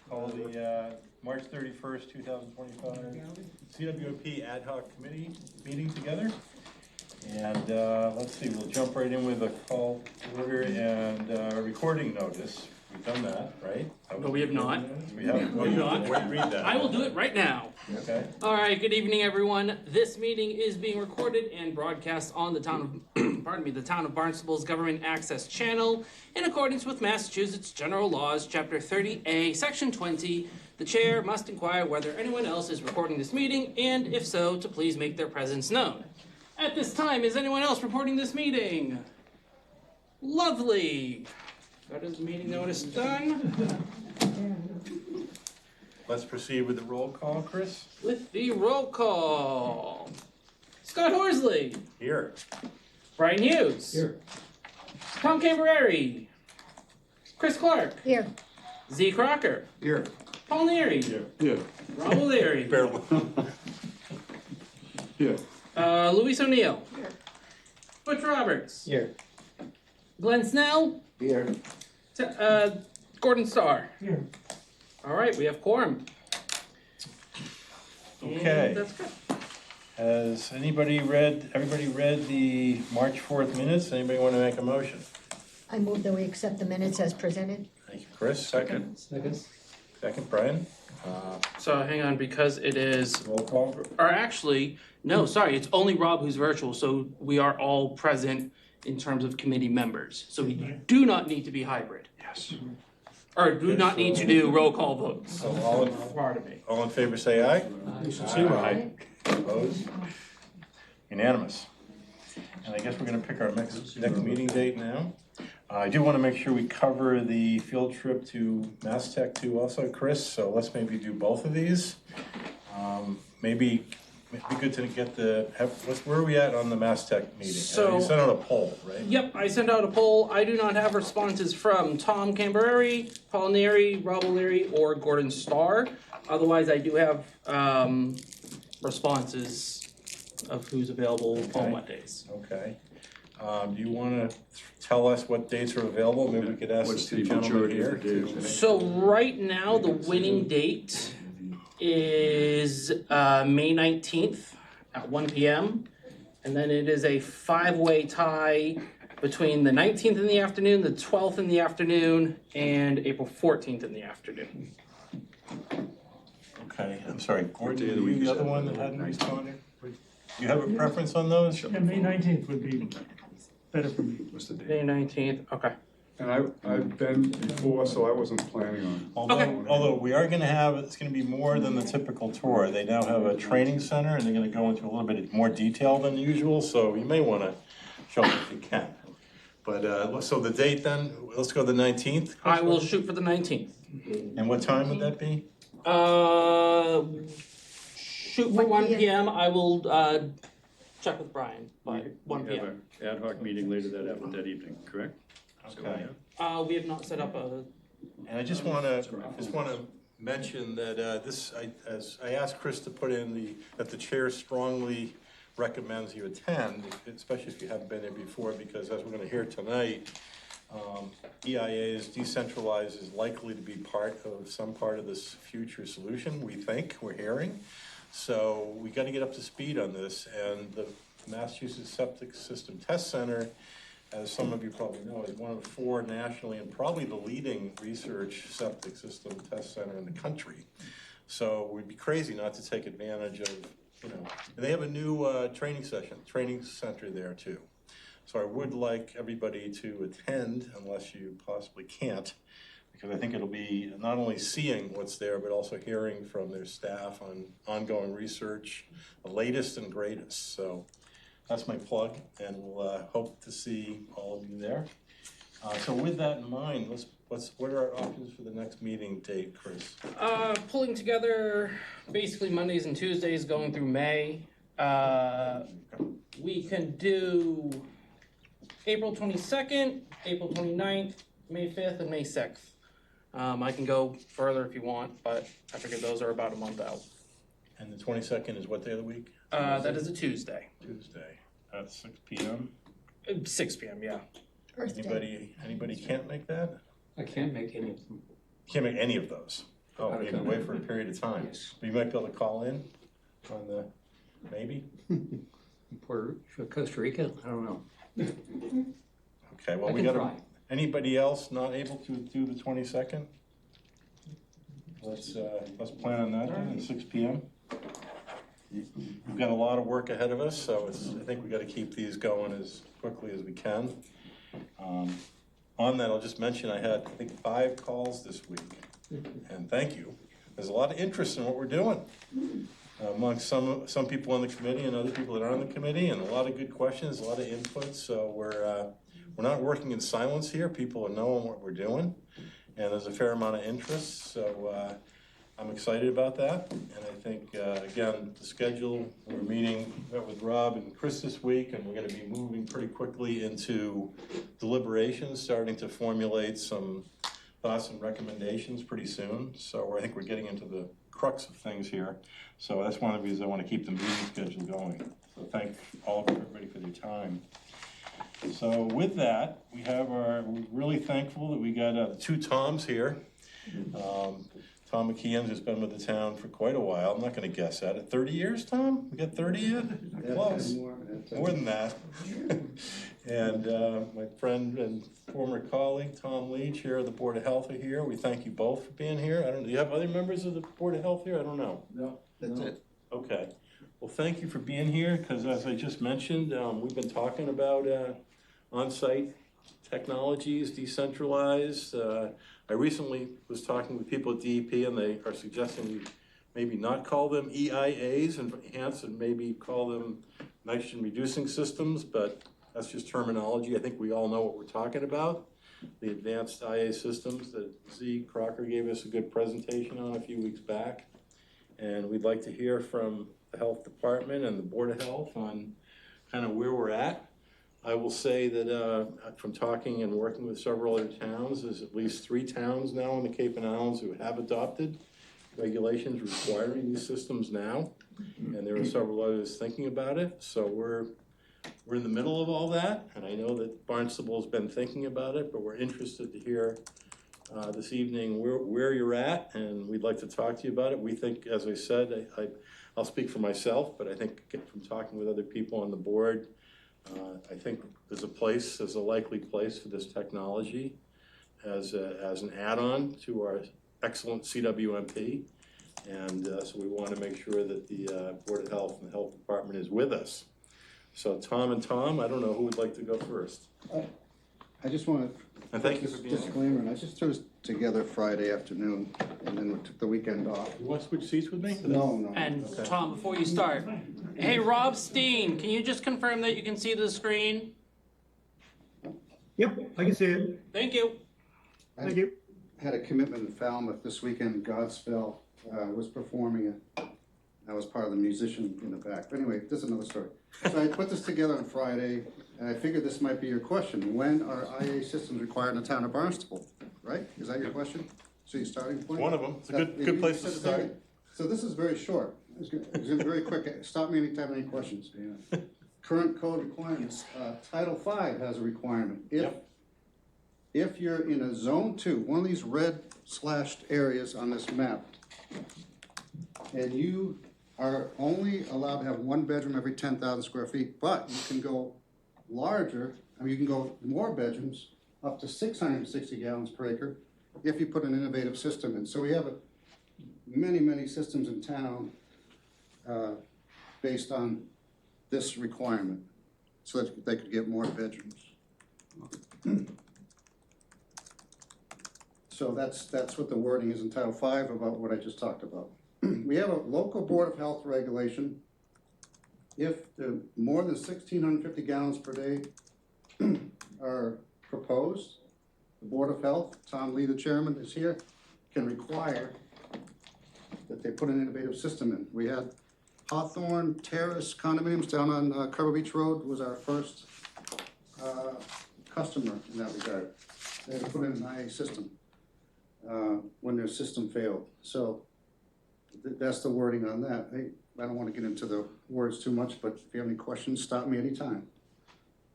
Call the March 31st, 2025 CWP Ad Hoc Committee meeting together. And let's see, we'll jump right in with a call order and recording notice. We've done that, right? No, we have not. We haven't. We have not. Wait, read that. I will do it right now. Okay. All right, good evening, everyone. This meeting is being recorded and broadcast on the town of, the town of Barnstable's Government Access Channel in accordance with Massachusetts General Laws, Chapter 30A, Section 20. The chair must inquire whether anyone else is recording this meeting, and if so, to please make their presence known. At this time, is anyone else reporting this meeting? Lovely. That is meeting notice done. Let's proceed with the roll call, Chris. With the roll call. Scott Horsley. Here. Brian Hughes. Here. Tom Cambereri. Chris Clark. Here. Z. Crocker. Here. Paul Neary. Here. Rob O'Leary. Barely. Here. Luis O'Neill. Here. Butch Roberts. Here. Glenn Snell. Here. Gordon Starr. Here. All right, we have quorum. Okay. And that's good. Has everybody read the March 4th minutes? Anybody want to make a motion? I move that we accept the minutes as presented. Thank you, Chris. Second. Second, Brian. So hang on, because it is, Roll call. or actually, no, sorry, it's only Rob who's virtual, so we are all present in terms of committee members. So we do not need to be hybrid. Yes. Or do not need to do roll call votes. So Pardon me. all in favor say aye. Aye. Opposed? Unanimous. And I guess we're gonna pick our next meeting date now. I do wanna make sure we cover the field trip to Mass Tech too also, Chris, so let's maybe do both of these. Maybe it'd be good to get where are we at on the Mass Tech meeting? So- You sent out a poll, right? Yep, I sent out a poll. I do not have responses from Tom Cambereri, Paul Neary, Rob O'Leary, or Gordon Starr. Otherwise, I do have responses of who's available on what days. Okay. Do you wanna tell us what dates are available? Maybe we could ask the What's two the gentlemen majority here. of the dates? So right now, the winning date is May 19th at 1 p.m. And then it is a five-way tie between the 19th in the afternoon, the 12th in the afternoon, and April 14th in the afternoon. Okay, I'm sorry, Gordon, day of the are week you is the other that? one that hadn't responded? Do you have a preference on those? Yeah, May 19th would be better for me. What's the date? May 19th, okay. And I've been before, so I wasn't planning on. Although we are gonna have, it's gonna be more than the typical tour. They now have a training center and they're gonna go into a little bit more detail than usual, so you may wanna show up if you can. But, so the date then, let's go the 19th. I will shoot for the 19th. And what time would that be? Shoot for 1 p.m. I will check with Brian, but 1 We have p.m. an ad hoc meeting later that evening, correct? Okay. We have not set up a. And I just wanna mention that as I asked Chris to put in that the chair strongly recommends you attend, especially if you haven't been there before, because as we're gonna hear tonight, EIA is decentralized is likely to be some part of this future solution, we think, we're hearing. So we gotta get up to speed on this, and the Massachusetts Septic System Test Center, as some of you probably know, is one of 4 nationally and probably the leading research septic system test center in the country. So we'd be crazy not to take advantage of, and they have a new training center there too. So I would like everybody to attend unless you possibly can't, because I think it'll be not only seeing what's there, but also hearing from their staff on ongoing research, the latest and greatest. So that's my plug, and we'll hope to see all of you there. So with that in mind, what are our options for the next meeting date, Chris? Pulling together basically Mondays and Tuesdays going through May. We can do April 22nd, April 29th, May 5th, and May 6th. I can go further if you want, but I figured those are about a month out. And the 22nd is what day of the week? That is a Tuesday. Tuesday at 6 p.m. 6 p.m., yeah. Earth Day. Anybody can't make that? I can't make any of them. You can't make any of those. Oh, Out of maybe wait for a period of time. Yes. But you might be able to call in on the, maybe? Costa Rica, I don't know. Okay, well, I we can gotta, try. anybody else not able to do the 22nd? Let's plan on that then at 6 p.m. We've got a lot of work ahead of us, so I think we gotta keep these going as quickly as we can. On that, I'll just mention I had, I think, 5 calls this week, and thank you. There's a lot of interest in what we're doing among some people on the committee and other people that are on the committee, and a lot of good questions, a lot of input. So we're not working in silence here. People are knowing what we're doing, and there's a fair amount of interest. So I'm excited about that, and I think again the schedule. We're met with Rob and Chris this week, and we're going to be moving pretty quickly into deliberations, starting to formulate some thoughts and recommendations pretty soon. So I think we're getting into the crux of things here. So that's one of the reasons I want to keep the meeting schedule going. So thank all of everybody for their time. So with that, we're really thankful that we got the 2 Toms here. Tom McKeon has been with the town for quite a while. I'm not going to guess at it. 30 years, Tom? We got 30 in? Close. More than that. And my friend and former colleague, Tom Lee, Chair of the Board of Health, are here. We thank you both for being here. Do you have other members of the Board of Health here? I don't know. No, that's it. Okay. Well, thank you for being here, because as I just mentioned, we've been talking about on-site technologies, decentralized. I recently was talking with people at DEP, and they are suggesting we maybe not call them EIAs and enhance and maybe call them nitrogen reducing systems, but that's just terminology. I think we all know what we're talking about. The advanced IA systems that Z. Crocker gave us a good presentation on a few weeks back. And we'd like to hear from the health department and the Board of Health on kind of where we're at. I will say that from talking and working with several other towns, there's at least 3 towns now in the Cape and Islands who have adopted regulations requiring these systems now. And there are several others thinking about it. So we're in the middle of all that. And I know that Barnstable has been thinking about it, but we're interested to hear this evening where you're at, and we'd like to talk to you about it. We think, as I said, I'll speak for myself, but I think from talking with other people on the board, I think there's a likely place for this technology as an add-on to our excellent CWMP. And so we want to make sure that the Board of Health and the Health Department is with us. So Tom, I don't know who would like to go first. I just want And to thank you for being here. disclaimer, and I just threw this together Friday afternoon, and then we took the weekend off. You want to switch seats with me? No. And Okay. Tom, before you start, hey, Rob Steen, can you just confirm that you can see the screen? Yep, I can see it. Thank you. Thank you. Had a commitment in Falmouth this weekend. Godspell was performing it. I was part of the musician in the back. But anyway, this is another story. So I put this together on Friday, and I figured this might be your question. When are IA systems required in the town of Barnstable? Right? Is that your question? So your starting point? One of them. It's a good place to start. So this is very short. It's gonna be very quick. Stop me anytime, any questions. Current code requirements. Title V has a requirement. If you're in a zone 2, one of these red slashed areas on this map, and you are only allowed to have 1 bedroom every 10,000 square feet, but you can go larger, you can go more bedrooms, up to 660 gallons per acre, if you put an innovative system in. So we have many systems in town based on this requirement, so that they could get more bedrooms. So that's what the wording is in Title V about what I just talked about. We have a local Board of Health regulation. If the more than 1,650 gallons per day are proposed, the Board of Health, Tom Lee, the chairman, is here, can require that they put an innovative system in. We had Hawthorne Terrace condominiums down on Cover Beach Road was our first customer in that regard. They had to put in an IA system when their system failed. So that's the wording on that. I don't want to get into the words too much, but if you have any questions, stop me anytime.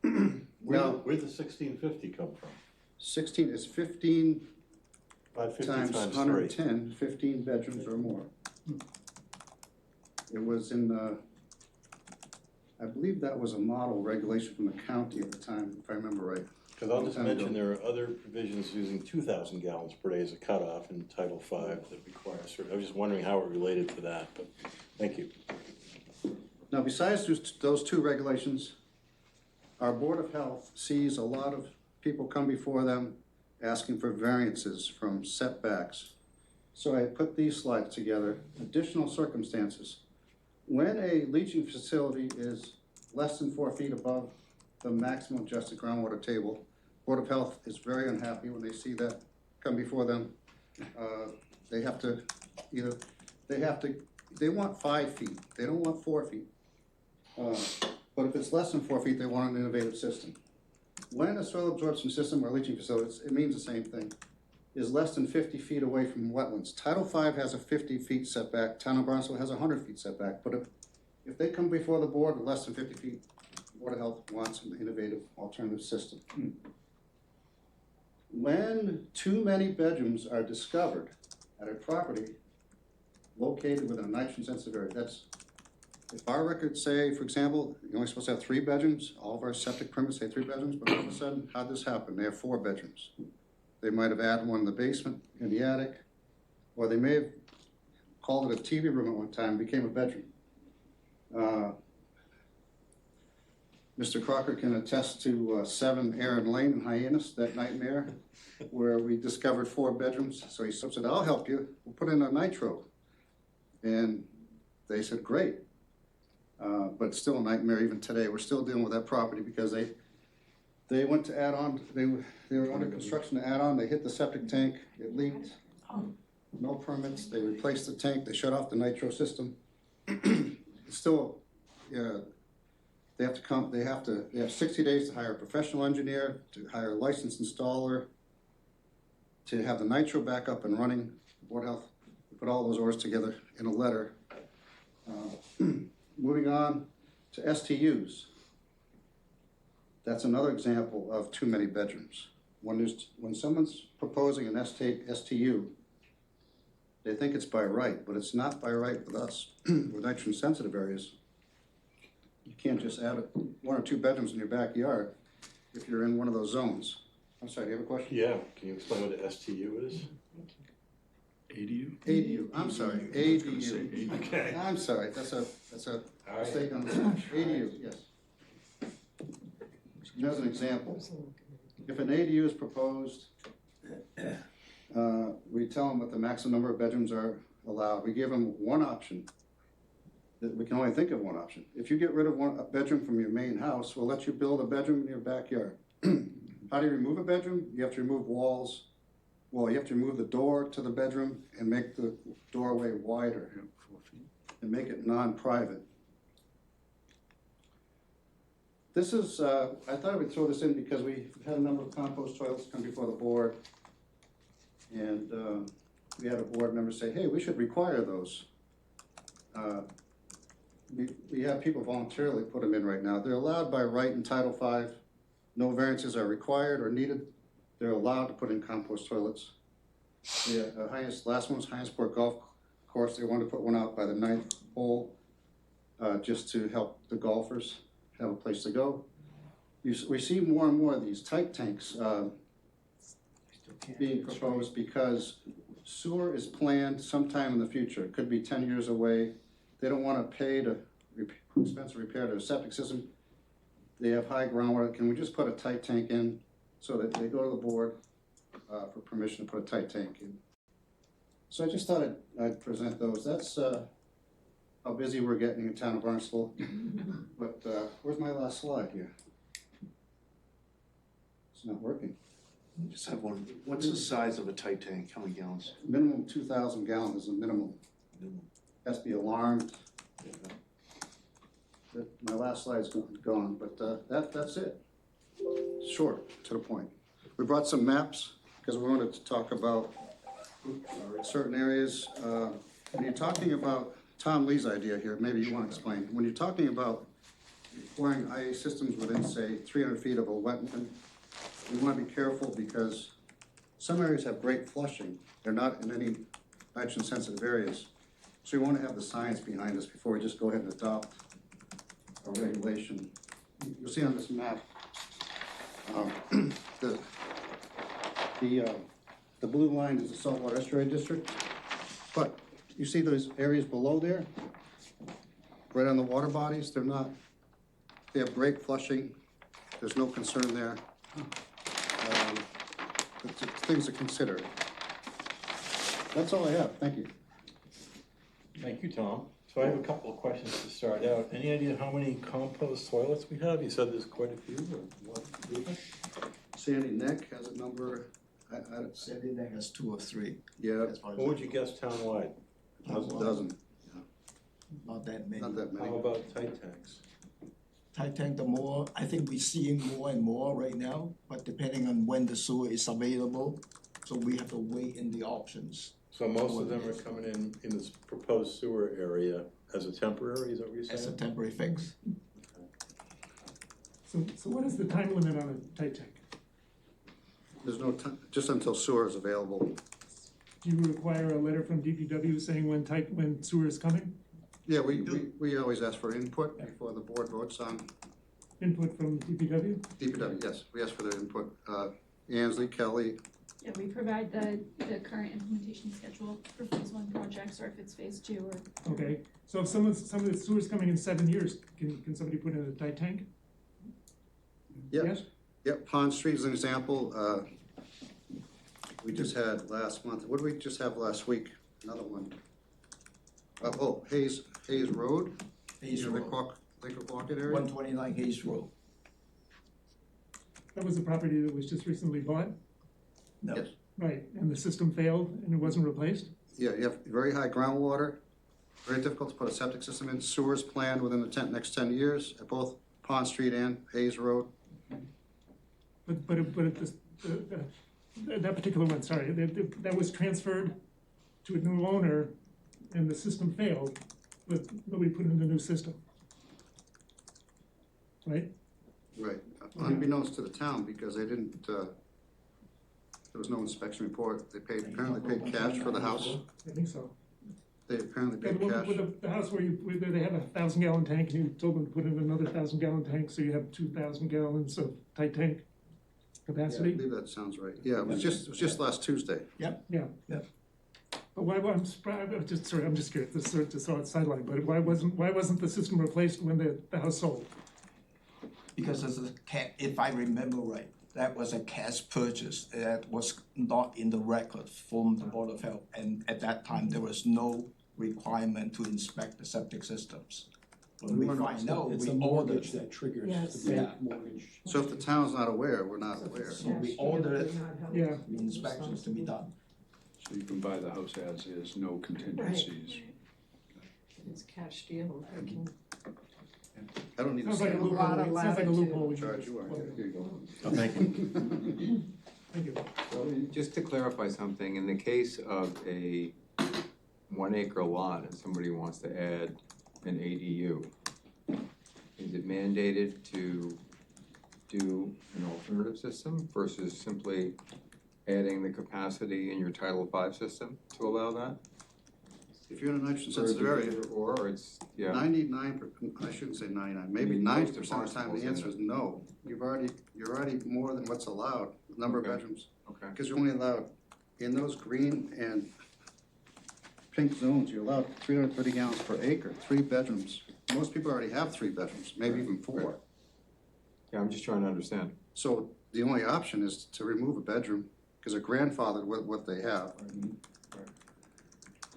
Where'd the 1650 come from? 16 is 15 550 times times 110, 15 bedrooms or more. It was in the, I believe that was a model regulation from the county at the time, if I remember right. Because I'll just mention there are other provisions using 2,000 gallons per day as a cutoff in Title V that requires, I was just wondering how it related to that, but thank you. Now, besides those two regulations, our Board of Health sees a lot of people come before them asking for variances from setbacks. So I put these slides together, additional circumstances. When a leaching facility is less than 4 feet above the maximum adjusted groundwater table, Board of Health is very unhappy when they see that come before them. They have to, they want 5 feet, they don't want 4 feet. But if it's less than 4 feet, they want an innovative system. When a soil absorption system or leaching facility, it means the same thing, is less than 50 feet away from wetlands. Title V has a 50 feet setback, Town of Barnstable has a 100 feet setback, but if they come before the board with less than 50 feet, Board of Health wants an innovative alternative system. When too many bedrooms are discovered at a property located within a nitrogen sensitive area, that's, if our records say, for example, you're only supposed to have 3 bedrooms, all of our septic permits say 3 bedrooms, but all of a sudden, how'd this happen? They have 4 bedrooms. They might have added one in the basement, in the attic, or they may have called it a TV room at one time, became a bedroom. Mr. Crocker can attest to 7 Aaron Lane in Hyannis, that nightmare, where we discovered 4 bedrooms. So he said, I'll help you, we'll put in a nitro. And they said, great. But it's still a nightmare even today. We're still dealing with that property because they went to add on, they were under construction to add on, they hit the septic tank, it leaked. No permits, they replaced the tank, they shut off the nitro system. It's still, they have 60 days to hire a professional engineer, to hire a licensed installer, to have the nitro back up and running. Board of Health, we put all those orders together in a letter. Moving on to STUs. That's another example of too many bedrooms. When someone's proposing an STU, they think it's by right, but it's not by right with us, with nitrogen sensitive areas. You can't just add 1 or 2 bedrooms in your backyard if you're in one of those zones. I'm sorry, do you have a question? Yeah, can you explain what an STU is? ADU? ADU, I'm sorry, ADU. Okay. I'm sorry, that's a All right. mistake on the ADU, yes. As an example, if an ADU is proposed, we tell them what the maximum number of bedrooms are allowed. We give them one option. We can only think of one option. If you get rid of a bedroom from your main house, we'll let you build a bedroom in your backyard. How do you remove a bedroom? You have to remove walls. Well, you have to remove the door to the bedroom and make the doorway wider and make it non-private. This is, I thought I would throw this in because we've had a number of compost toilets come before the board. And we had a board member say, hey, we should require those. We have people voluntarily put them in right now. They're allowed by right in Title V. No variances are required or needed. They're allowed to put in compost toilets. The last one was Hyannisport Golf Course. They wanted to put one out by the 9th hole just to help the golfers have a place to go. We see more and more of these tight tanks being proposed because sewer is planned sometime in the future. It could be 10 years away. They don't want to pay to expensive repair to a septic system. They have high groundwater. Can we just put a tight tank in so that they go to the board for permission to put a tight tank in? So I just thought I'd present those. That's how busy we're getting in town of Barnstable. But where's my last slide here? It's not working. Just have one. What's the size of a tight tank? How many gallons? Minimum 2,000 gallons is a minimum. Has to be alarmed. My last slide's gone, but that's it. Short, to the point. We brought some maps because we wanted to talk about certain areas. When you're talking about Tom Lee's idea here, maybe you want to explain. When you're talking about requiring IA systems within, say, 300 feet of a wetland, we want to be careful because some areas have great flushing, they're not in any nitrogen sensitive areas. So we wanna have the science behind us before we just go ahead and adopt a regulation. You'll see on this map, the blue line is the saltwater estuary district, but you see those areas below there? Right on the water bodies, they have great flushing, there's no concern there. It's things to consider. That's all I have, thank you. Thank you, Tom. So I have a couple of questions to start out. Any idea how many compost toilets we have? You said there's quite a few, or what? Sandy Neck has a number, Sandy Neck has 2 or 3. yeah, As far as What would you guess townwide? a dozen, Not that many. not that many. How about tight tanks? Tight tank, the more, I think we're seeing more and more right now, but depending on when the sewer is available, so we have to weigh in the options. So most of them are coming in this proposed sewer area as a temporary, is that what you're As a saying? temporary fix. So what is the time limit on a tight tank? There's no time, just until sewer is available. Do you require a letter from DPW saying when sewer is coming? Yeah, we always ask for input before the board votes on Input from DPW? DPW, yes, we ask for their input. Ansley, Kelly, Yeah, we provide the current implementation schedule for phase 1 projects, or if it's phase 2, or. Okay, so if some of the sewer's coming in 7 years, can somebody put in a tight tank? yeah. Yes? Yep, Pond Street is an example. We just had last month, what did we just have last week? Another one. Hayes Road? Hayes You know, Road, Lakewood Market area? 129 Hayes Road. That was a property that was just recently bought, No, Yes. right, and the system failed and it wasn't replaced? Yeah, you have very high groundwater, very difficult to put a septic system in. Sewers planned within the next 10 years at both Pond Street and Hayes Road. That particular one, sorry, that was transferred to a new owner and the system failed, but nobody put in the new system. Right? Right, unbeknownst to the town, because they didn't, there was no inspection report. They apparently paid cash for the house. I think so. They apparently Yeah, paid the one cash. with the house where they have a 1,000-gallon tank, and you told them to put in another 1,000-gallon tank, so you have 2,000 gallons of tight tank I capacity. believe that sounds right. Yeah, it was just last Tuesday. Yeah. Yep. But why, I'm surprised, I'm just curious, this is just a sideline, but why wasn't the system replaced when the house sold? because if I remember right, that was a cash purchase that was not in the record from the Board of Health. And at that time, there was no requirement to inspect the septic systems. When we find out, It's we a ordered. mortgage that triggers Yes. the bank mortgage. So if the town's not aware, we're not aware. So we ordered Yeah. the inspections to be done. So you can buy the house as is, no contingencies. It's cash deal, I can. I don't need to Sounds say like a it. loophole, lot of it sounds like a latitude. loophole. we Charge should- you are. Here you go. Oh, thank you. Thank you. Just to clarify something, in the case of a 1 acre lot and somebody wants to add an ADU, is it mandated to do an alternative system versus simply adding the capacity in your Title V system to allow that? If you're in a nitrogen Or is sensitive it area, either or it's, yeah, 99, I shouldn't say 99, maybe Maybe 90% most of the time, the of answer is no. You're already more than what's allowed, number of Okay. bedrooms. okay. Because you're only allowed, in those green and pink zones, you're allowed 330 gallons per acre, 3 bedrooms. Most people already have 3 bedrooms, maybe even 4. Yeah, I'm just trying to understand. So the only option is to remove a bedroom, because they're grandfathered with what they have.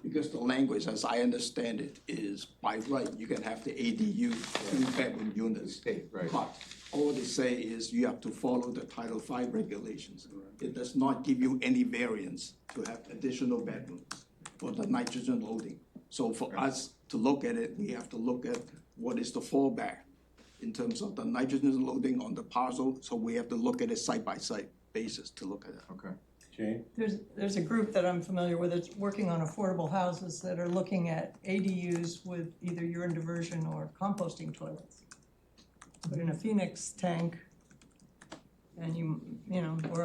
Because the language, as I understand it, is by right, you can have the ADU, 2-bedroom The units. state, right. But all they say is you have to follow the Title V regulations. It does not give you any variance to have additional bedrooms for the nitrogen loading. So for us to look at it, we have to look at what is the fallback in terms of the nitrogen loading on the parcel. So we have to look at it side-by-side basis to look at it. Okay. Jane? There's a group that I'm familiar with that's working on affordable houses that are looking at ADUs with either urine diversion or composting toilets. Put in a Phoenix tank and you know, or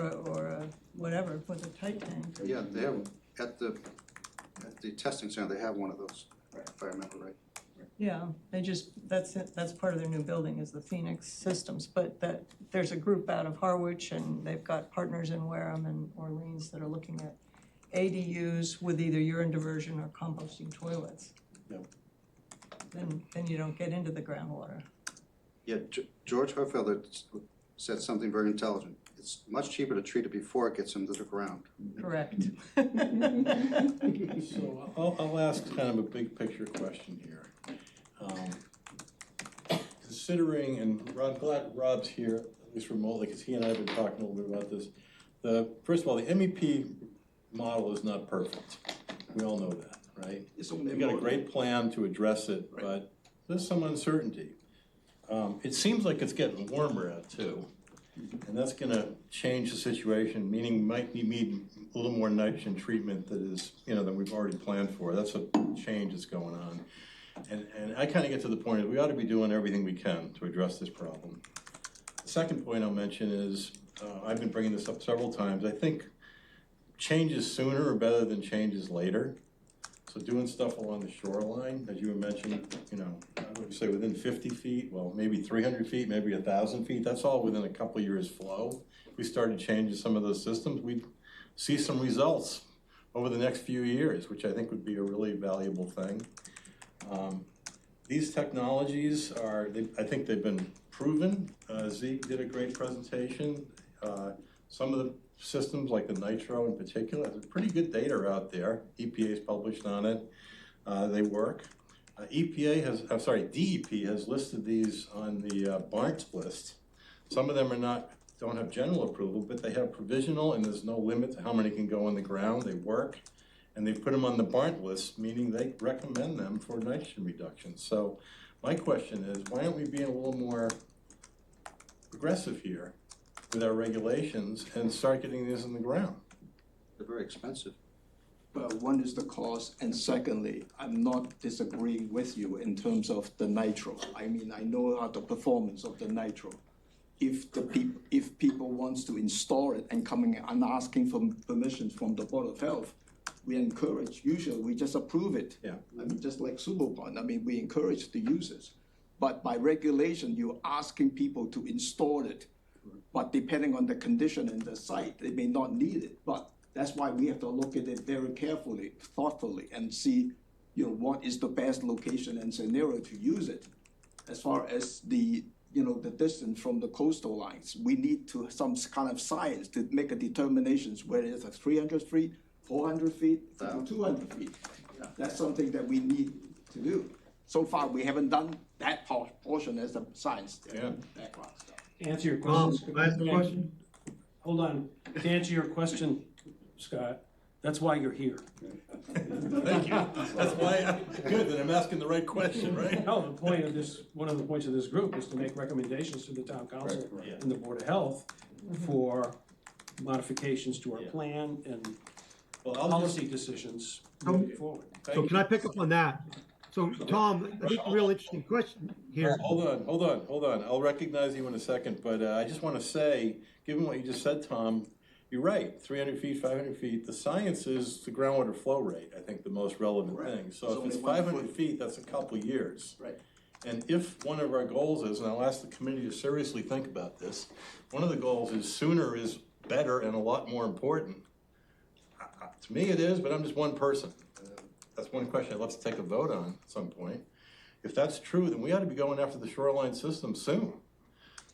a whatever with a tight tank. Yeah, they have, at the testing center, they have one of those, if I remember right. Yeah, they just, that's it, that's part of their new building is the Phoenix Systems, but there's a group out of Harwich and they've got partners in Wareham and Orleans that are looking at ADUs with either urine diversion or composting toilets. Yep. Then you don't get into the groundwater. Yeah, George Herfelder said something very intelligent. It's much cheaper to treat it before it gets into the ground. Correct. So I'll ask kind of a big picture question here. Considering, and I'm glad Rob's here, at least remotely, because he and I have been talking a little bit about this. First of all, the MEP model is not perfect. We all know that, right? We've got a great plan to address it, but there's some uncertainty. It seems like it's getting warmer out too. And that's gonna change the situation, meaning we might need a little more nitrogen treatment that is, than we've already planned for. That's a change that's going on. And I kind of get to the point that we ought to be doing everything we can to address this problem. The second point I'll mention is, I've been bringing this up several times, I think changes sooner are better than changes later. So doing stuff along the shoreline, as you mentioned, I would say within 50 feet, well, maybe 300 feet, maybe 1,000 feet, that's all within a couple of years flow. If we started changing some of those systems, we'd see some results over the next few years, which I think would be a really valuable thing. These technologies I think they've been proven. Zeke did a great presentation. Some of the systems, like the nitro in particular, there's pretty good data out there. EPA's published on it. They work. DEP has listed these on the BARNT list. Some of them don't have general approval, but they have provisional, and there's no limit to how many can go on the ground. They work. And they've put them on the BARNT list, meaning they recommend them for nitrogen reduction. So my question is, why aren't we being a little more aggressive here with our regulations and start getting these in the ground? They're very expensive. But one is the cost, and secondly, I'm not disagreeing with you in terms of the nitro. I mean, I know how the performance of the nitro. If people wants to install it and coming and asking for permission from the Board of Health, we encourage, usually we just approve it. Yeah. I mean, just like Superpond, I mean, we encourage the users. But by regulation, you're asking people to install it. But depending on the condition and the site, they may not need it. But that's why we have to look at it very carefully, thoughtfully, and see, what is the best location and scenario to use it. As far as the distance from the coastal lines, we need some kind of science to make a determination whether it's 300 feet, 400 feet, 200 feet. That's something that we need to do. So far, we haven't done that portion as the science background stuff. To answer your question, hold on. To answer your question, Scott, that's why you're here. Thank you. That's why good that I'm asking the right question, right? No, one of the points of this group is to make recommendations to the town council and the Board of Health for modifications to our plan and policy decisions moving forward. So can I pick up on that? So Tom, I think a real interesting question here. Hold on. I'll recognize you in a second, but I just want to say, given what you just said, Tom, you're right, 300 feet, 500 feet, the science is the groundwater flow rate, I think the most relevant thing. So if it's 500 feet, that's a couple years. Right. And if one of our goals is, and I'll ask the committee to seriously think about this, one of the goals is sooner is better and a lot more important. To me it is, but I'm just one person. That's one question I'd love to take a vote on at some point. If that's true, then we ought to be going after the shoreline system soon.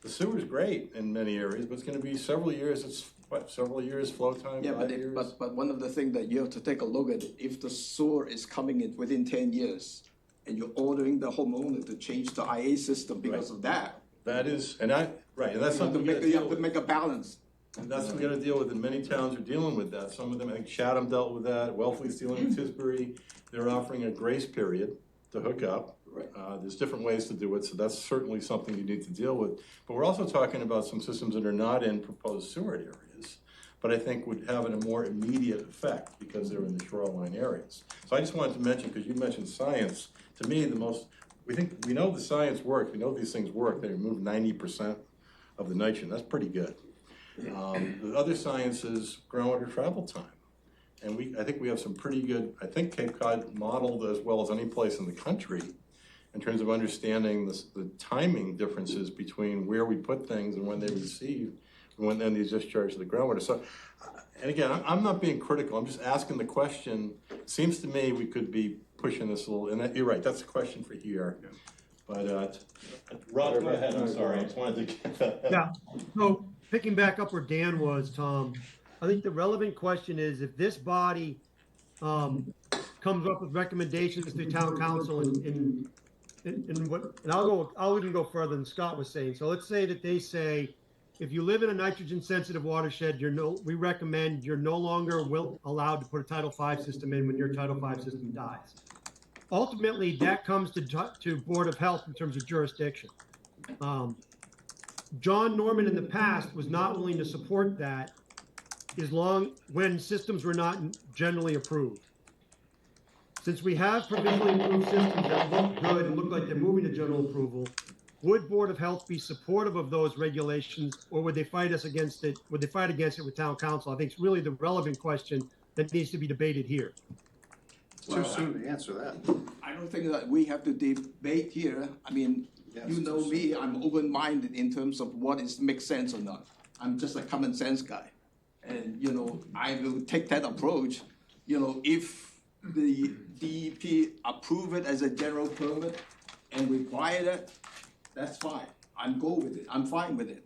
The sewer's great in many areas, but it's gonna be several years, several years flow time, Yeah, 5 years? but one of the things that you have to take a look at, if the sewer is coming in within 10 years, and you're ordering the homeowner to change the IA system because of that. That is, and that's something we gotta You deal have to with. make a balance. And that's what we gotta deal with, and many towns are dealing with that. Some of them, I think Chatham dealt with that, Wellfleet's dealing with Tisbury. They're offering a grace period to hook up. Right. There's different ways to do it, so that's certainly something you need to deal with. But we're also talking about some systems that are not in proposed sewer areas, but I think would have a more immediate effect because they're in the shoreline areas. So I just wanted to mention, because you mentioned science, to me, we know the science works, we know these things work, they remove 90% of the nitrogen, that's pretty good. The other science is groundwater travel time. And I think we have some pretty good, I think Cape Cod modeled as well as any place in the country in terms of understanding the timing differences between where we put things and when they receive, and when then they discharge to the groundwater. So, and again, I'm not being critical, I'm just asking the question. It seems to me we could be pushing this a little, and you're right, that's a question for here. But, Rob, go ahead, I'm sorry, I just wanted to get that. Yeah, so picking back up where Dan was, Tom, I think the relevant question is if this body comes up with recommendations to town council and I'll even go further than Scott was saying. So let's say that they say, if you live in a nitrogen sensitive watershed, we recommend you're no longer allowed to put a Title V system in when your Title V system dies. Ultimately, that comes to Board of Health in terms of jurisdiction. John Norman in the past was not willing to support that when systems were not generally approved. Since we have provisionally approved systems that look good and look like they're moving to general approval, would Board of Health be supportive of those regulations, or would they fight against it with town council? I think it's really the relevant question that needs to be debated here. It's too soon to answer that. I don't think that we have to debate here. I mean, you know me, I'm open-minded in terms of what makes sense or not. I'm just a common sense guy. And, I will take that approach. If the DEP approve it as a general permit and require it, that's fine. I'm go with it. I'm fine with it.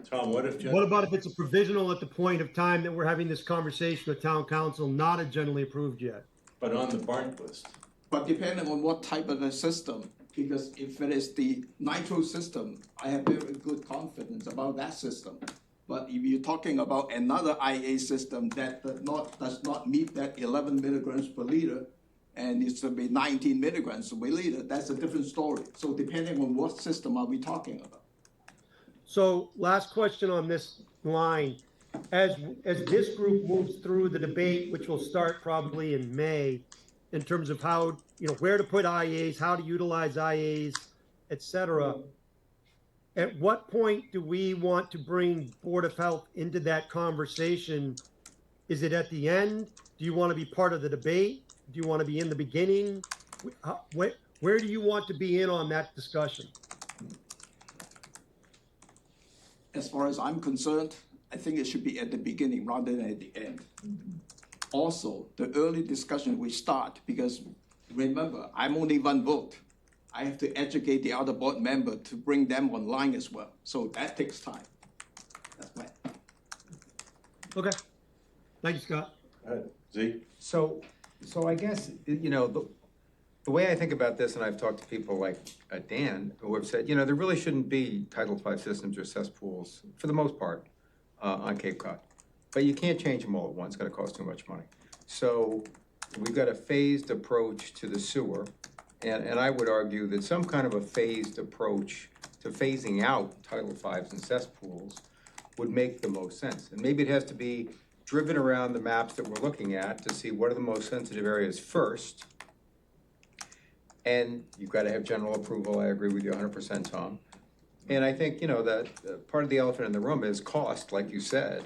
Tom, what about if it's a provisional at the point of time that we're having this conversation with town council, not a generally approved yet? But on the barn list. But depending on what type of a system, because if it is the nitro system, I have very good confidence about that system. But if you're talking about another IA system that does not meet that 11 milligrams per liter, and it's to be 19 milligrams per liter, that's a different story. So depending on what system are we talking about? So last question on this line. As this group moves through the debate, which will start probably in May, in terms of how, where to put IAs, how to utilize IAs, et cetera, at what point do we want to bring Board of Health into that conversation? Is it at the end? Do you want to be part of the debate? Do you want to be in the beginning? Where do you want to be in on that discussion? As far as I'm concerned, I think it should be at the beginning rather than at the end. Also, the early discussion we start, because remember, I'm only one vote. I have to educate the other board member to bring them online as well. So that takes time. That's my. Okay. Thank you, Scott. Z? So I guess, the way I think about this, and I've talked to people like Dan, who have said, there really shouldn't be Title V systems or cesspools, for the most part, on Cape Cod. But you can't change them all at once, it's gonna cost too much money. So we've got a phased approach to the sewer, and I would argue that some kind of a phased approach to phasing out Title Vs and cesspools would make the most sense. And maybe it has to be driven around the maps that we're looking at to see what are the most sensitive areas first. And you've got to have general approval. I agree with you 100%, Tom. And I think, that part of the elephant in the room is cost, like you said.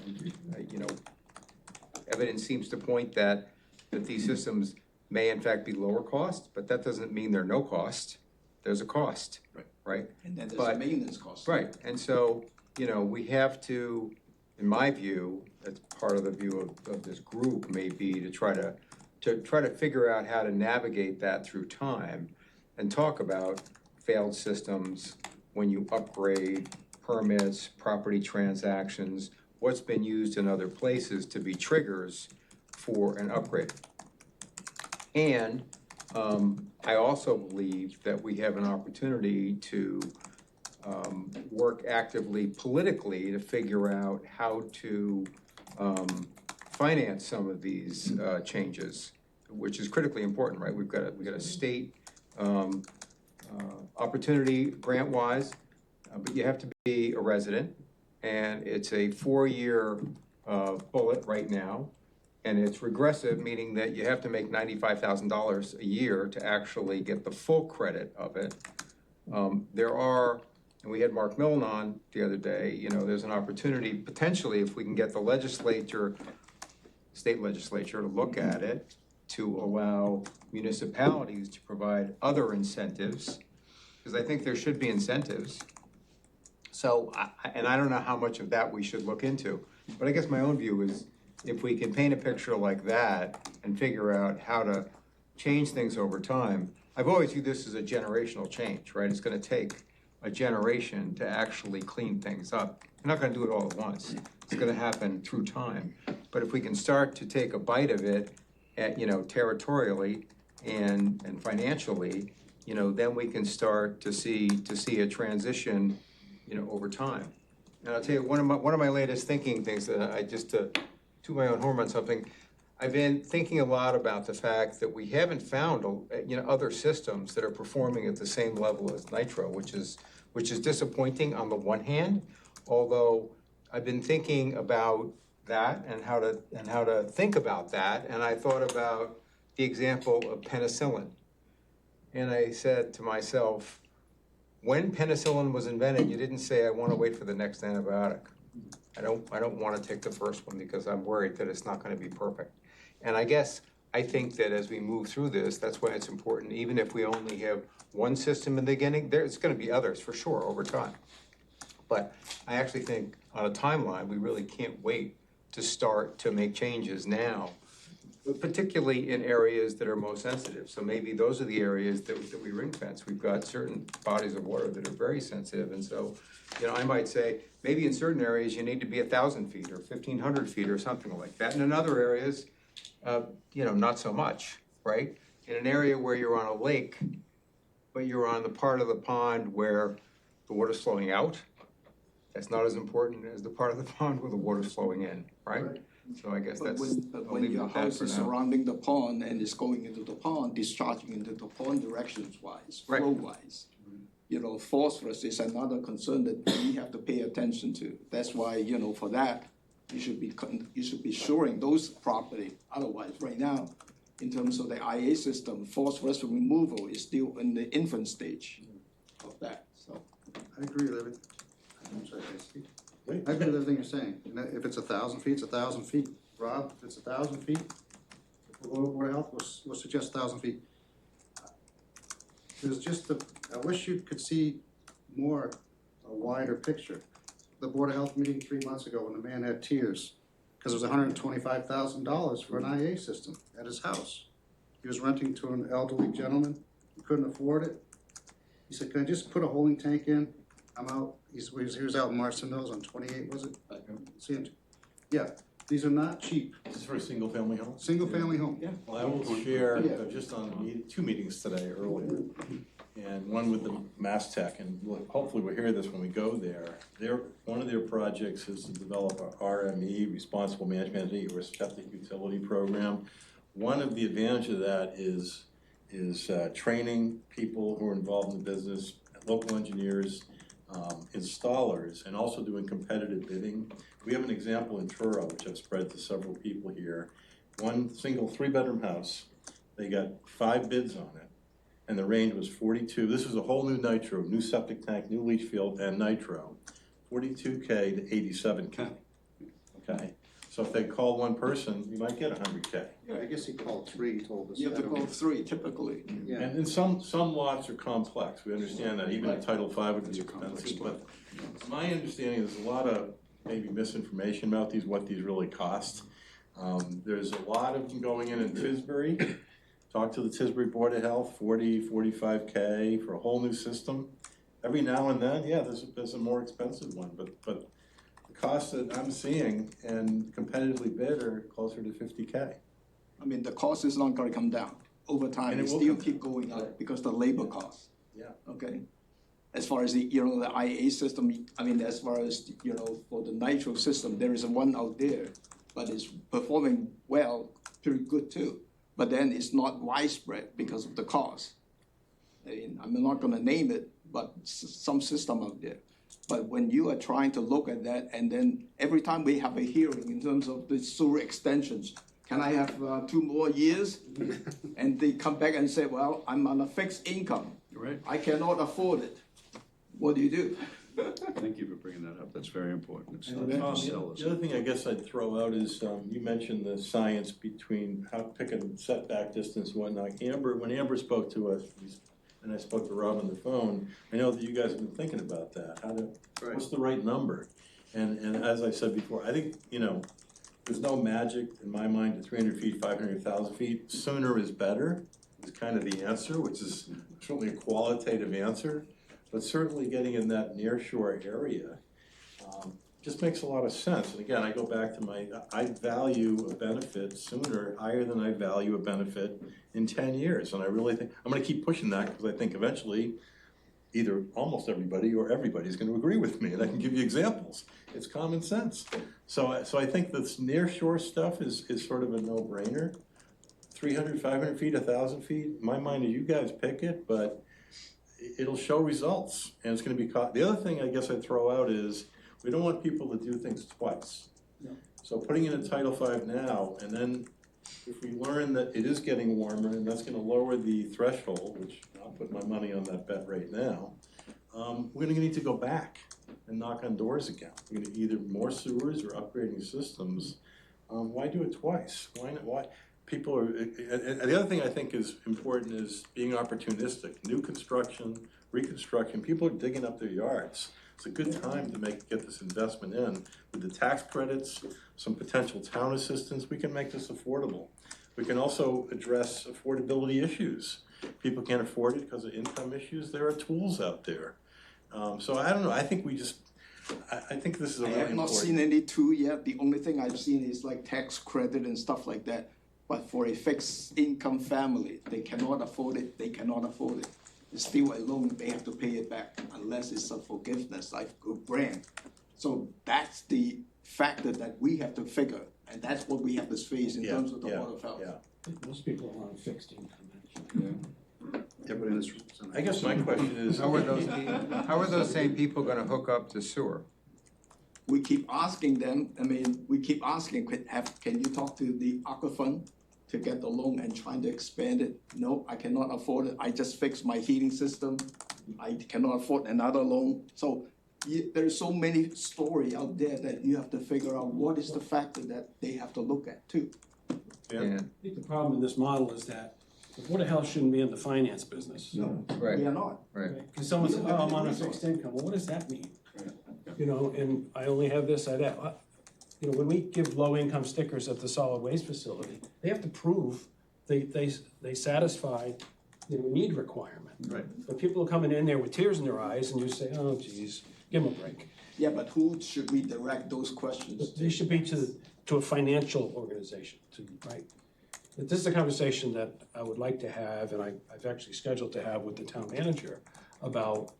Evidence seems to point that these systems may in fact be lower cost, but that doesn't mean they're no cost. There's a cost, right? And then there's a maintenance cost. Right, and so, we have to, in my view, that's part of the view of this group, may be to try to figure out how to navigate that through time and talk about failed systems when you upgrade, permits, property transactions, what's been used in other places to be triggers for an upgrade. And I also believe that we have an opportunity to work actively politically to figure out how to finance some of these changes, which is critically important, right? We've got a state opportunity grant-wise, but you have to be a resident, and it's a 4-year bullet right now, and it's regressive, meaning that you have to make $95,000 a year to actually get the full credit of it. There are and we had Mark Milne on the other day, you know, there's an opportunity, potentially, if we can get the legislature, state legislature to look at it, to allow municipalities to provide other incentives, because I think there should be incentives. So, and I don't know how much of that we should look into, but I guess my own view is, if we can paint a picture like that and figure out how to change things over time, I've always viewed this as a generational change, right? It's gonna take a generation to actually clean things up. You're not gonna do it all at once. It's gonna happen through time. But if we can start to take a bite of it at, you know, territorially and financially, you know, then we can start to see a transition, you know, over time. And I'll tell you, one of my latest thinking things that I just to my own horn on something, I've been thinking a lot about the fact that we haven't found, you know, other systems that are performing at the same level as nitro, which is disappointing on the one hand. Although I've been thinking about that and how to think about that, and I thought about the example of penicillin, and I said to myself, when penicillin was invented, you didn't say, I want to wait for the next antibiotic. I don't want to take the first one because I'm worried that it's not going to be perfect. And I guess I think that as we move through this, that's why it's important, even if we only have one system in the beginning, there's going to be others for sure over time. But I actually think on a timeline, we really can't wait to start to make changes now, particularly in areas that are most sensitive. So maybe those are the areas that we ring fence. We've got certain bodies of water that are very sensitive. And so, you know, I might say, maybe in certain areas, you need to be 1,000 feet or 1,500 feet or something like that. And in other areas, you know, not so much, right? In an area where you're on a lake, but you're on the part of the pond where the water's flowing out, that's not as important as the part of the pond where the water's flowing in, right? So I guess But that's. when your house is surrounding the pond and it's going into the pond, discharging into the pond directions wise, Right. flow wise, you know, phosphorus is another concern that we have to pay attention to. That's why, you know, for that, you should be shoring those property. Otherwise, right now, in terms of the IA system, phosphorus removal is still in the infant stage of that, so. I agree with everything. I'm sorry, can I speak? I agree with everything you're saying. And if it's 1,000 feet, it's 1,000 feet. Rob, if it's 1,000 feet, the Board of Health will suggest 1,000 feet. There's just I wish you could see more, a wider picture. The Board of Health meeting 3 months ago when the man had tears because it was $125,000 for an IA system at his house. He was renting to an elderly gentleman, he couldn't afford it. He said, can I just put a holding tank in? I'm out, he was out in Marston Mills on 28, was it? See him? Yeah, these are not cheap. This is for a single-family home? Single-family home. Yeah. Well, I will share, just on two meetings today earlier, and one with the Mass Tech, and hopefully we'll hear this when we go there. One of their projects is to develop a RME, Responsible Management Entity, or septic utility program. One of the advantages of that is training people who are involved in the business, local engineers, installers, and also doing competitive bidding. We have an example in Truro, which I've spread to several people here. One single 3-bedroom house, they got 5 bids on it, and the range was 42. This is a whole new nitro, new septic tank, new leach field, and nitro. 42K to 87K. Okay, so if they call one person, you might get 100K. Yeah, I guess he called 3, he told us. You have to call 3 typically. Yeah. And some lots are complex. We understand that even in Title V would be expensive. But my understanding is a lot of maybe misinformation about these, what these really cost. There's a lot of them going in Tisbury. Talk to the Tisbury Board of Health, 40, 45K for a whole new system. Every now and then, yeah, there's a more expensive one, but the costs that I'm seeing and competitively bid are closer to 50K. I mean, the cost is not gonna come down. Over time, And it it will still come keep going up because the labor costs. Yeah. Okay? As far as the IA system, I mean, as far as, for the nitro system, there is one out there, but it's performing well, pretty good too. But then it's not widespread because of the cost. I mean, I'm not gonna name it, but some system out there. But when you are trying to look at that, and then every time we have a hearing in terms of the sewer extensions, can I have 2 more years? And they come back and say, well, I'm on a fixed income. Right. I cannot afford it. what do you do? Thank you for bringing that up, that's very important. It's And not Tom, just sell us. the other thing I guess I'd throw out is, you mentioned the science between how picking setback distance and whatnot. When Amber spoke to us, and I spoke to Rob on the phone, I know that you guys have been thinking about that, what's the right number? And as I said before, I think, there's no magic in my mind to 300 feet, 500,000 feet. Sooner is better is kind of the answer, which is certainly a qualitative answer. But certainly getting in that near shore area just makes a lot of sense. And again, I go back to I value a benefit sooner higher than I value a benefit in 10 years. And I really think, I'm gonna keep pushing that because I think eventually either almost everybody or everybody's gonna agree with me. And I can give you examples. It's common sense. So I think this near shore stuff is sort of a no-brainer. 300, 500 feet, 1,000 feet, in my mind, you guys pick it, but it'll show results, and it's going to be the other thing I guess I'd throw out is we don't want people to do things twice. No. So putting in a Title V now, and then if we learn that it is getting warmer and that's going to lower the threshold, which I'll put my money on that bet right now, we're going to need to go back and knock on doors again. We're going to either more sewers or upgrading systems. Why do it twice? Why not? Why? People are, and the other thing I think is important is being opportunistic. New construction, reconstruction, people are digging up their yards. It's a good time to get this investment in. With the tax credits, some potential town assistance, we can make this affordable. We can also address affordability issues. People can't afford it because of income issues. There are tools out there. So I don't know, I think I think this is a really important. I have not seen any tool yet. The only thing I've seen is like tax credit and stuff like that. But for a fixed income family, they cannot afford it, It's still a loan, they have to pay it back unless it's a forgiveness, like a grant. So that's the factor that we have to figure, and that's what we have to face in terms of the Board of Health. Most people are on fixed income, actually. Everybody in this room. I guess my question is, How are those same people gonna hook up to sewer? We keep asking them, can you talk to the ARPA fund to get the loan and trying to expand it? No, I cannot afford it, I just fixed my heating system, I cannot afford another loan. So there's so many stories out there that you have to figure out what is the factor that they have to look at too. Yeah. I think the problem in this model is that the Board of Health shouldn't be in the finance business. No, Right. we are not. Right. Because someone says, oh, I'm on a fixed income, well, what does that mean? And I only have this, I that. When we give low-income stickers at the solid waste facility, they have to prove they satisfy, need requirement. Right. But people are coming in there with tears in their eyes, and you say, oh, geez, give them a break. Yeah, but who should we direct those questions to? They should be to a financial organization, right? But this is a conversation that I would like to have, and I've actually scheduled to have with the town manager about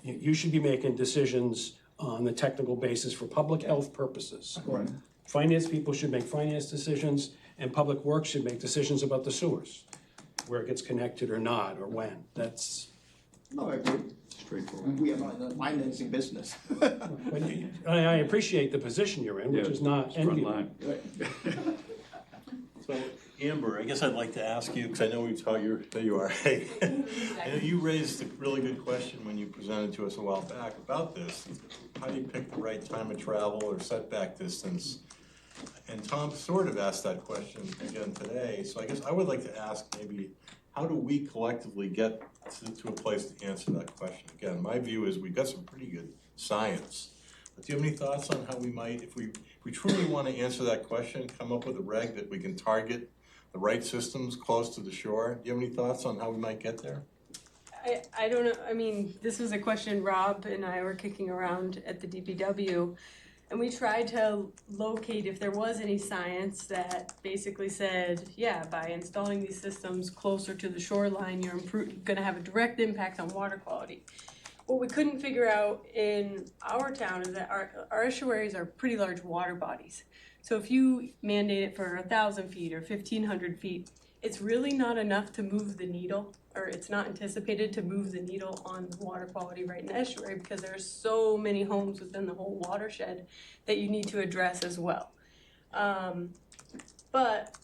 you should be making decisions on the technical basis for public health purposes. Correct. Finance people should make finance decisions, and public works should make decisions about the sewers, where it gets connected or not, or when. That's. No, I agree. Straightforward. We are not in the financing business. I appreciate the position you're in, which is not Front enviable. line. So Amber, I guess I'd like to ask you, because I know we've taught you, there you are. Hey. I know you raised a really good question when you presented to us a while back about this. How do you pick the right time of travel or setback distance? And Tom sort of asked that question again today. So I guess I would like to ask maybe, how do we collectively get to a place to answer that question? Again, my view is we've got some pretty good science. But do you have any thoughts on how we might, if we truly want to answer that question, come up with a reg that we can target the right systems close to the shore? Do you have any thoughts on how we might get there? I don't know, I mean, this was a question Rob and I were kicking around at the DPW, and we tried to locate if there was any science that basically said, yeah, by installing these systems closer to the shoreline, you're gonna have a direct impact on water quality. What we couldn't figure out in our town is that our estuaries are pretty large water bodies. So if you mandate it for 1,000 feet or 1,500 feet, it's really not enough to move the needle, or it's not anticipated to move the needle on water quality right in the estuary, because there are so many homes within the whole watershed that you need to address as well. But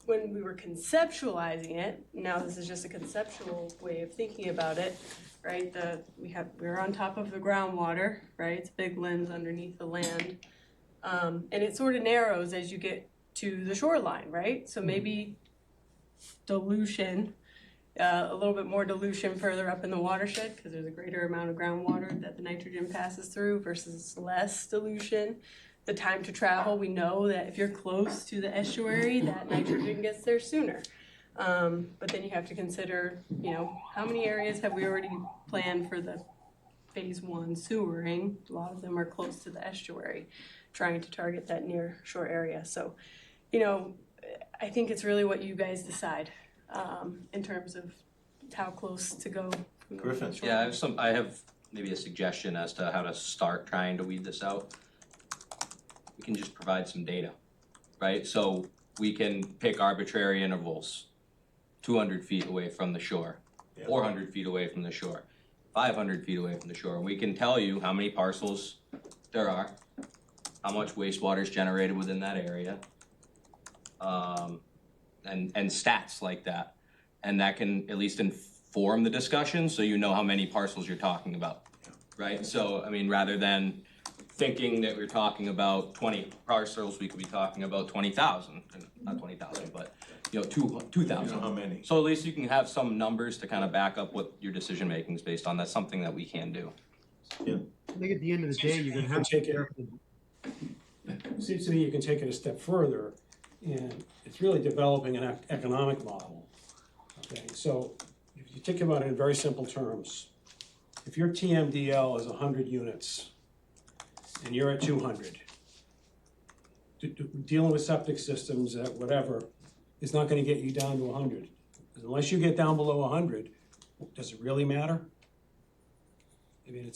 when we were conceptualizing it, now this is just a conceptual way of thinking about it, right? We're on top of the groundwater, right? It's a big lens underneath the land. And it sort of narrows as you get to the shoreline, right? So maybe dilution, a little bit more dilution further up in the watershed because there's a greater amount of groundwater that the nitrogen passes through versus less dilution. The time to travel, we know that if you're close to the estuary, that nitrogen gets there sooner. But then you have to consider, how many areas have we already planned for the phase 1 sewering? A lot of them are close to the estuary, trying to target that near shore area. So, I think it's really what you guys decide in terms of how close to go. Griffin. Yeah, I have maybe a suggestion as to how to start trying to weed this out. We can just provide some data, right? So we can pick arbitrary intervals, 200 feet away from the shore, 400 feet away from the shore, 500 feet away from the shore. We can tell you how many parcels there are, how much wastewater is generated within that area, and stats like that. And that can at least inform the discussion so you know how many parcels you're talking about, right? So, I mean, rather than thinking that we're talking about 20 parcels, we could be talking about 20,000, not 20,000, but 2,000. How many? So at least you can have some numbers to kind of back up what your decision making is based on. That's something that we can do. Yeah. I think at the end of the day, you're gonna have to Take be it. careful. Seems to me you can take it a step further, and it's really developing an economic model. Okay, so if you think about it in very simple terms, if your TMDL is 100 units and you're at 200, dealing with septic systems at whatever is not going to get you down to 100. Unless you get down below 100, does it really matter? I mean,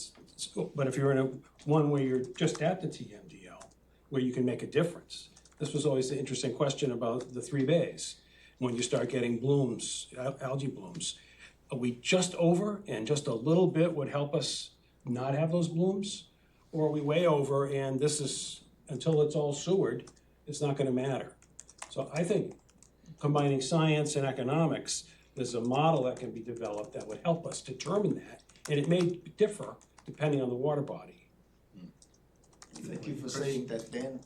but if you're in one where you're just at the TMDL, where you can make a difference. This was always the interesting question about the 3 bays. When you start getting blooms, algae blooms, are we just over and just a little bit would help us not have those blooms? Or are we way over and this is, until it's all sewered, it's not gonna matter? So I think combining science and economics, there's a model that can be developed that would help us determine that. And it may differ depending on the water body. Thank you for saying that, Dan.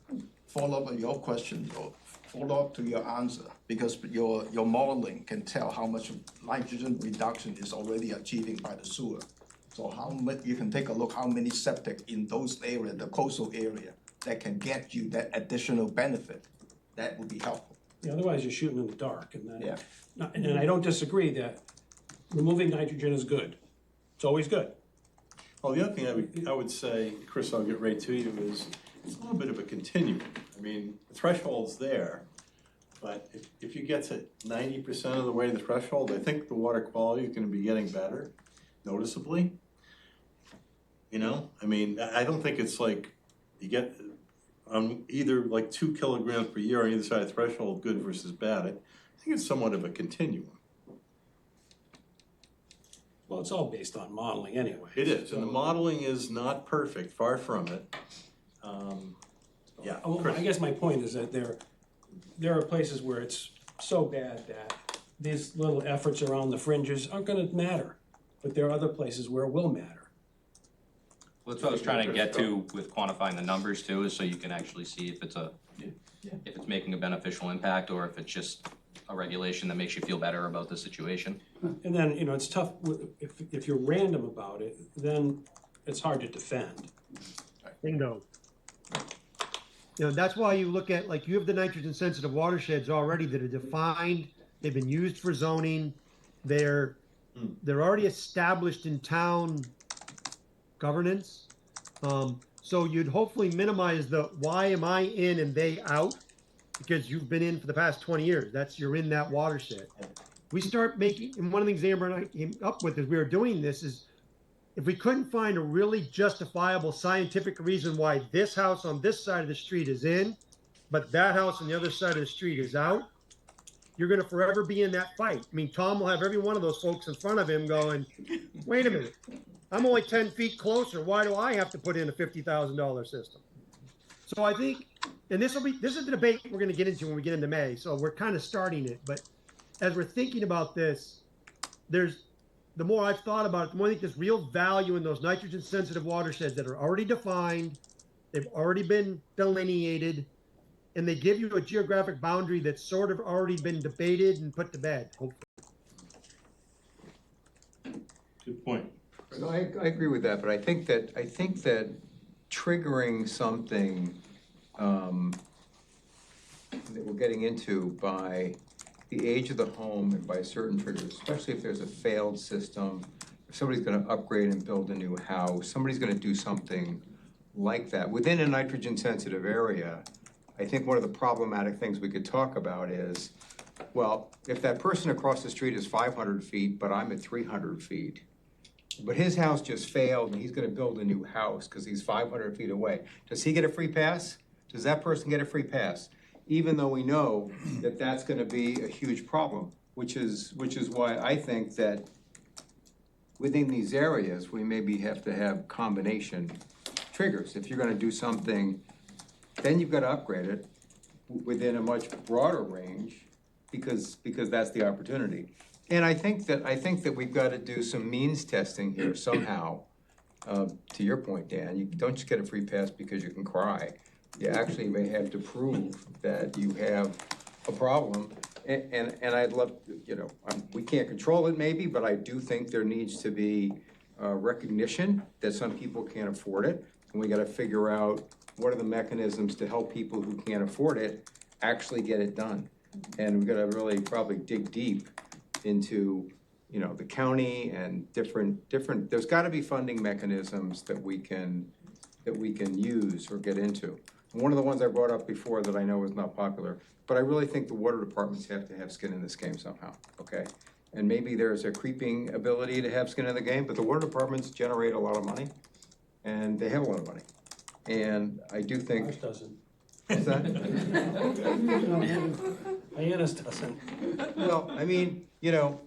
Follow up on your question, or follow up to your answer, because your modeling can tell how much nitrogen reduction is already achieving by the sewer. So how much, you can take a look how many septic in those areas, the coastal area, that can get you that additional benefit. That would be helpful. Yeah, otherwise you're shooting in the dark, and Yeah. and I don't disagree that removing nitrogen is good. It's always good. Well, the other thing I would say, Chris, I'll get right to you, is it's a little bit of a continuum. I mean, the threshold's there, but if you get to 90% of the way to the threshold, I think the water quality is gonna be getting better noticeably. I mean, I don't think it's like you get either like 2 kilograms per year on either side of the threshold, good versus bad. I think it's somewhat of a continuum. Well, it's all based on modeling anyway. It is, and the modeling is not perfect, far from it. Yeah, Well, Chris. I guess my point is that there are places where it's so bad that these little efforts around the fringes aren't gonna matter. But there are other places where it will matter. Well, that's what I was trying to get to with quantifying the numbers too, is so you can actually see if it's if it's making a beneficial impact or if it's just a regulation that makes you feel better about the situation. And then, it's tough, if you're random about it, then it's hard to defend. Bingo. That's why you look at, like, you have the nitrogen sensitive watersheds already that are defined, they've been used for zoning, they're already established in town governance. So you'd hopefully minimize the why am I in and they out, because you've been in for the past 20 years. You're in that watershed. We start making, and one of the things Amber and I came up with as we were doing this is, if we couldn't find a really justifiable scientific reason why this house on this side of the street is in, but that house on the other side of the street is out, you're going to forever be in that fight. I mean, Tom will have every one of those folks in front of him going, wait a minute, I'm only 10 feet closer. Why do I have to put in a $50,000 system? So I think and this is the debate we're gonna get into when we get into May, so we're kind of starting it, but as we're thinking about this, the more I've thought about it, the more I think there's real value in those nitrogen sensitive watersheds that are already defined, they've already been delineated, and they give you a geographic boundary that's sort of already been debated and put to bed, hopefully. Good point. No, I agree with that, but I think that triggering something that we're getting into by the age of the home and by certain triggers, especially if there's a failed system, if somebody's gonna upgrade and build a new house, somebody's gonna do something like that within a nitrogen sensitive area, I think one of the problematic things we could talk about is, well, if that person across the street is 500 feet, but I'm at 300 feet, but his house just failed and he's gonna build a new house because he's 500 feet away, does he get a free pass? Does that person get a free pass? Even though we know that that's gonna be a huge problem, which is why I think that within these areas, we maybe have to have combination triggers. If you're gonna do something, then you've gotta upgrade it within a much broader range because that's the opportunity. And I think that we've gotta do some means testing here somehow. To your point, Dan, you don't just get a free pass because you can cry. You actually may have to prove that you have a problem. And I'd love, we can't control it maybe, but I do think there needs to be recognition that some people can't afford it. And we gotta figure out what are the mechanisms to help people who can't afford it actually get it done. And we've gotta really probably dig deep into, the county and different, there's gotta be funding mechanisms that we can use or get into. And one of the ones I brought up before that I know is not popular, but I really think the water departments have to have skin in this game somehow, okay? And maybe there's a creeping ability to have skin in the game, but the water departments generate a lot of money, and they have a lot of money. And I do think. Ours doesn't. What's that? Hyannis doesn't. Well, I mean,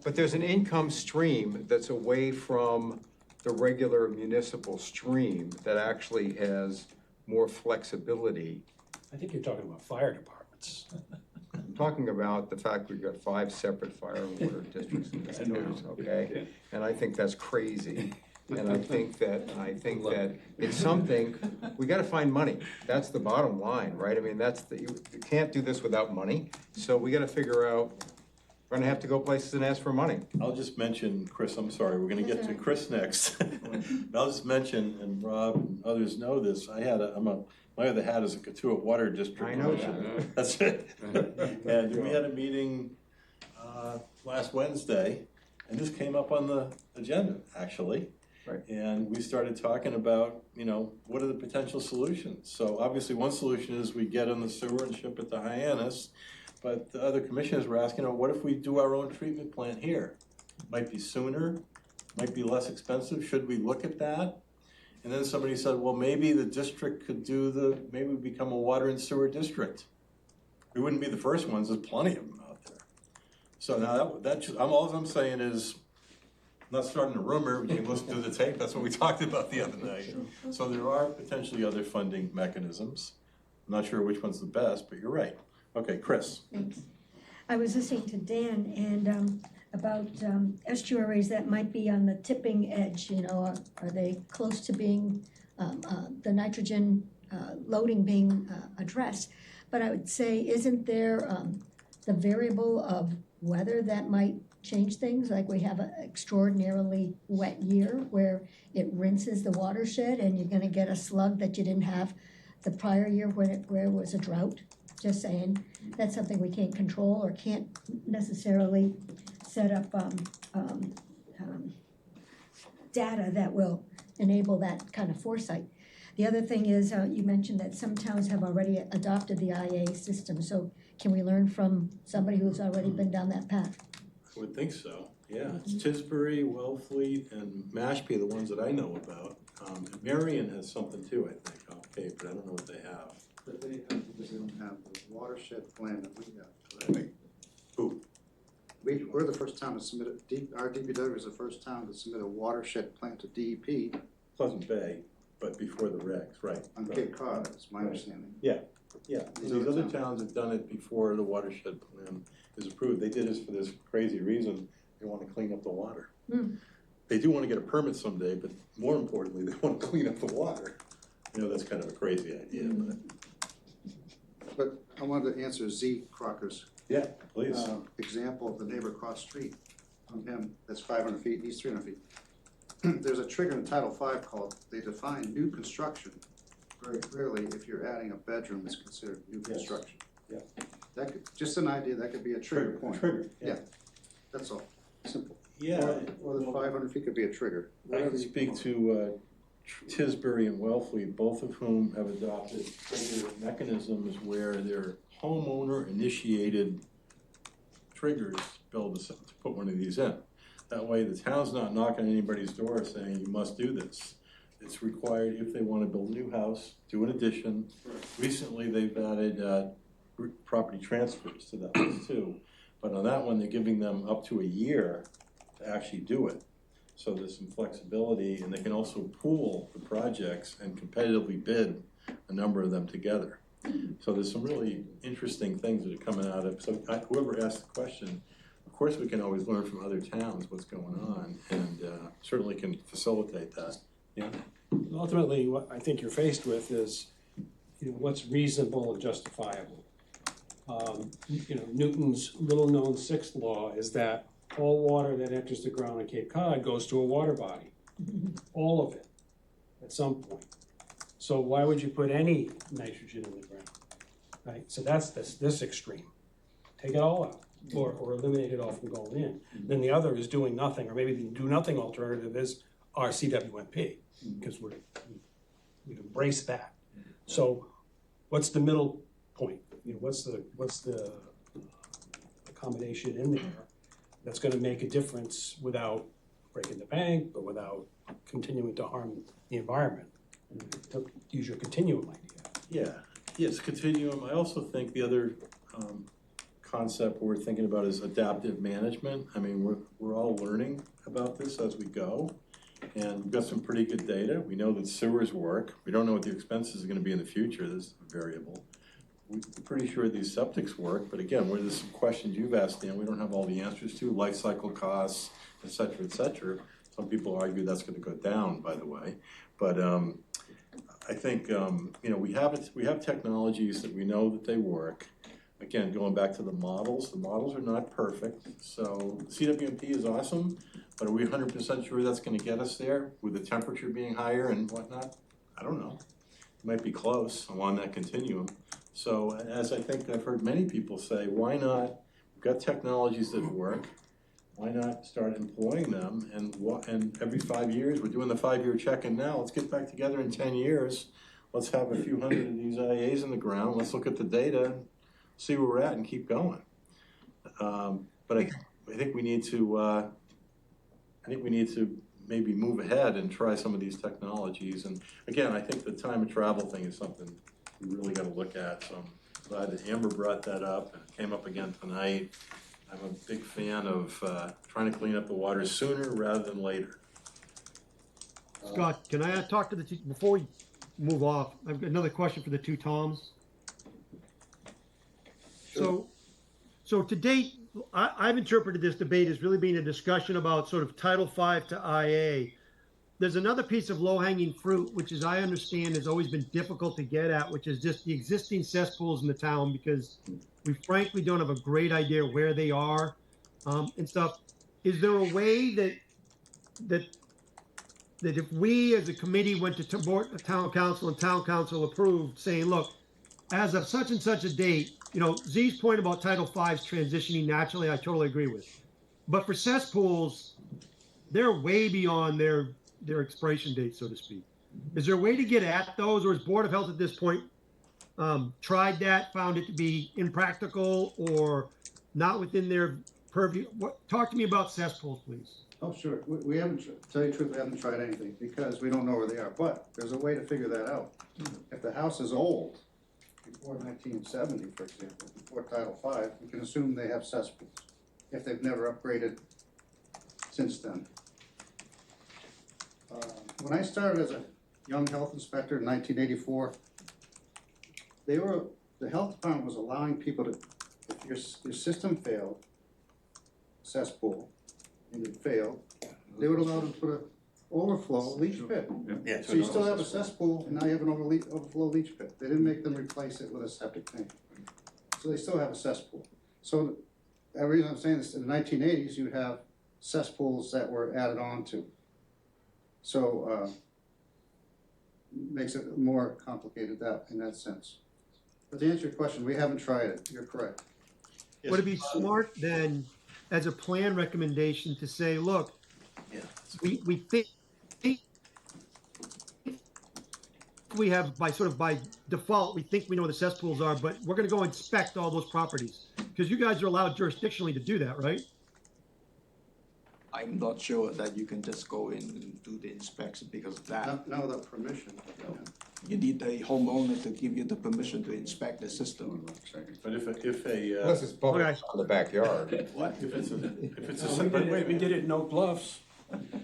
but there's an income stream that's away from the regular municipal stream that actually has more flexibility. I think you're talking about fire departments. I'm talking about the fact we've got 5 separate fire and water districts in this town, okay? And I think that's crazy. And I think that it's something, we gotta find money. That's the bottom line, right? I mean, you can't do this without money. So we gotta figure out, we're gonna have to go places and ask for money. I'll just mention, Chris, I'm sorry, we're gonna get to Chris next. But I'll just mention, and Rob and others know this, my other hat is a Katuah Water District. I know that. That's it. And we had a meeting last Wednesday, and this came up on the agenda, actually. Right. And we started talking about, what are the potential solutions? So obviously one solution is we get on the sewer and ship it to Hyannis, but the other commissioners were asking, what if we do our own treatment plant here? Might be sooner, might be less expensive, should we look at that? And then somebody said, well, maybe the district could maybe become a water and sewer district. We wouldn't be the first ones, there's plenty of them out there. So now all I'm saying is, I'm not starting a rumor, we can listen to the tape, that's what we talked about the other night. So there are potentially other funding mechanisms. I'm not sure which one's the best, but you're right. Okay, Chris. Thanks. I was listening to Dan and about estuaries that might be on the tipping edge, are they close to being, the nitrogen loading being addressed? But I would say, isn't there the variable of weather that might change things? Like we have an extraordinarily wet year where it rinses the watershed and you're gonna get a slug that you didn't have the prior year where it was a drought. Just saying, that's something we can't control or can't necessarily set up data that will enable that kind of foresight. The other thing is, you mentioned that some towns have already adopted the IA system, so can we learn from somebody who's already been down that path? I would think so, yeah. It's Tisbury, Wellfleet, and Mashpee, the ones that I know about. Marion has something too, I think, okay, but I don't know what they have. But they don't have the watershed plan that we have. Right. Who? We're the first town to submit our DPW is the first town to submit a watershed plan to DEP. Pleasant Bay, but before the regs, right. On Cape Cod, that's my understanding. Yeah, Yeah, These these other other towns have done it before the watershed plan is approved. They did this for this crazy reason, they wanna clean up the water. They do wanna get a permit someday, but more importantly, they wanna clean up the water. You know, that's kind of a crazy idea, but. But I wanted to answer Z. Crocker's Yeah, please. example of the neighbor across the street from him, that's 500 feet, he's 300 feet. There's a trigger in Title V called, they define new construction very clearly. If you're adding a bedroom, it's considered new construction. Yeah. That could, just an idea, that could be a trigger point. Trigger, Yeah, that's all, simple. Yeah. Or the 500 feet could be a trigger. I can speak to Tisbury and Wellfleet, both of whom have adopted trigger mechanisms where their homeowner initiated triggers to put one of these in. That way the town's not knocking on anybody's door saying you must do this. It's required if they want to build a new house, do an addition. Recently they've added property transfers to that list too. But on that one, they're giving them up to a year to actually do it. So there's some flexibility, and they can also pool the projects and competitively bid a number of them together. So there's some really interesting things that are coming out of, so whoever asked the question, of course we can always learn from other towns what's going on, and certainly can facilitate that. Yeah. Ultimately, what I think you're faced with is, you know, what's reasonable and justifiable. You know, Newton's little-known sixth law is that all water that enters the ground on Cape Cod goes to a water body, all of it, at some point. So why would you put any nitrogen in the ground, right? So that's this extreme. Take it all out, or eliminate it all from going in. Then the other is doing nothing, or maybe the do nothing alternative is our CWMP, because we've embraced that. So what's the middle point? You know, what's the accommodation in there that's gonna make a difference without breaking the bank, but without continuing to harm the environment? To use your continuum idea. Yeah, yes, continuum. I also think the other concept we're thinking about is adaptive management. I mean, we're all learning about this as we go, and we've got some pretty good data. We know that sewers work. We don't know what the expenses are gonna be in the future. This is a variable. We're pretty sure these septics work, but again, there's some questions you've asked, Dan, we don't have all the answers to, life cycle costs, et cetera, et cetera. Some people argue that's gonna go down, by the way. But I think, you know, we have technologies that we know that they work. Again, going back to the models are not perfect. So CWMP is awesome, but are we 100% sure that's gonna get us there with the temperature being higher and whatnot? I don't know. It might be close along that continuum. So as I think I've heard many people say, why not, we've got technologies that work, why not start employing them? And every 5 years, we're doing the 5-year check-in now, let's get back together in 10 years. Let's have a few hundred of these IAs in the ground, let's look at the data, see where we're at and keep going. But I think we need to, maybe move ahead and try some of these technologies. And again, I think the time of travel thing is something we really gotta look at. So I'm glad that Amber brought that up and it came up again tonight. I'm a big fan of trying to clean up the water sooner rather than later. Scott, can I talk to the two, before we move off, I've got another question for the two Toms. So to date, I've interpreted this debate as really being a discussion about sort of Title V to IA. There's another piece of low-hanging fruit, which as I understand has always been difficult to get at, which is just the existing cesspools in the town, because we frankly don't have a great idea where they are and stuff. Is there a way that if we as a committee went to town council and town council approved, saying, look, as of such and such a date, you know, Z's point about Title V's transitioning naturally, I totally agree with. But for cesspools, they're way beyond their expiration date, so to speak. Is there a way to get at those, or is Board of Health at this point tried that, found it to be impractical or not within their purview? Talk to me about cesspools, please. Oh, sure. We haven't, to tell you the truth, we haven't tried anything because we don't know where they are. But there's a way to figure that out. If the house is old, before 1970, for example, before Title V, we can assume they have cesspools if they've never upgraded since then. When I started as a young health inspector in 1984, they were the health department was allowing people to, if your system failed, cesspool, and it failed, they would allow them to put a overflow leach pit. Yeah. So you still have a cesspool, and now you have an overflow leach pit. They didn't make them replace it with a septic tank. So they still have a cesspool. So the reason I'm saying this, in the 1980s, you have cesspools that were added on to. So makes it more complicated in that sense. But to answer your question, we haven't tried it. You're correct. Would it be smart then, as a plan recommendation, to say, look, we think we have by default, we think we know where the cesspools are, but we're gonna go inspect all those properties. Because you guys are allowed jurisdictionally to do that, right? I'm not sure that you can just go in and do the inspection because that, No, without permission. you need the homeowner to give you the permission to inspect the system. But if Unless it's public on the backyard. What? if it's a, We did it in Oak Bluffs.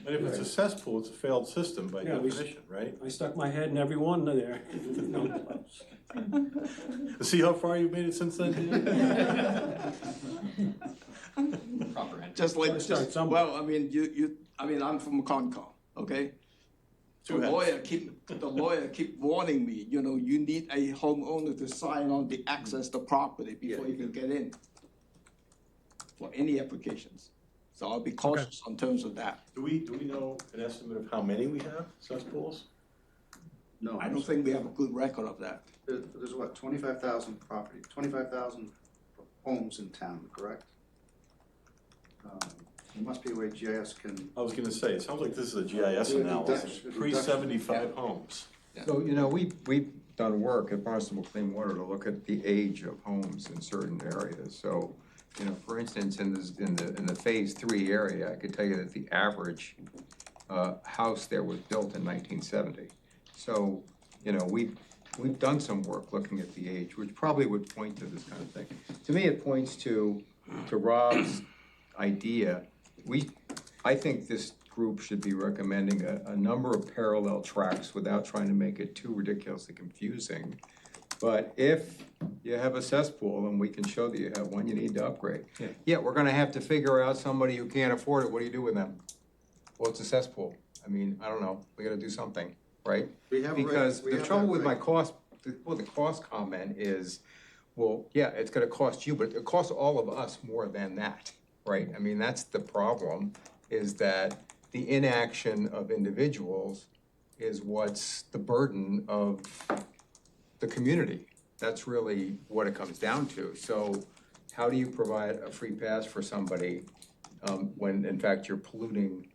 but if it's a cesspool, it's a failed system by Yeah, we- definition, right? I stuck my head in every one of there. in Oak Bluffs. See how far you've made it since then? Proper entry. Just like, Gotta start somewhere. well, I mean, I'm from Concom, okay? The Two heads. lawyer keep warning me, you know, you need a homeowner to sign on the access to property before you can get in for any applications. So I'll be cautious in terms of that. Do we know an estimate of how many we have, cesspools? No. I don't think we have a good record of that. There's what, 25,000 property, 25,000 homes in town, correct? There must be a way GIS can. I was gonna say, it sounds like this is a GIS analysis, pre-75 homes. So, we've done work at Barnstable Clean Water to look at the age of homes in certain areas. So, for instance, in the phase 3 area, I could tell you that the average house there was built in 1970. So, we've done some work looking at the age, which probably would point to this kind of thing. To me, it points to Rob's idea. I think this group should be recommending a number of parallel tracks without trying to make it too ridiculously confusing. But if you have a cesspool and we can show that you have one, you need to upgrade. Yeah, we're gonna have to figure out somebody who can't afford it, what do you do with them? Well, it's a cesspool. I mean, I don't know, we gotta do something, right? Because the trouble with my cost, the cost comment is, well, yeah, it's gonna cost you, but it costs all of us more than that, right? I mean, that's the problem, is that the inaction of individuals is what's the burden of the community. That's really what it comes down to. So how do you provide a free pass for somebody when in fact you're polluting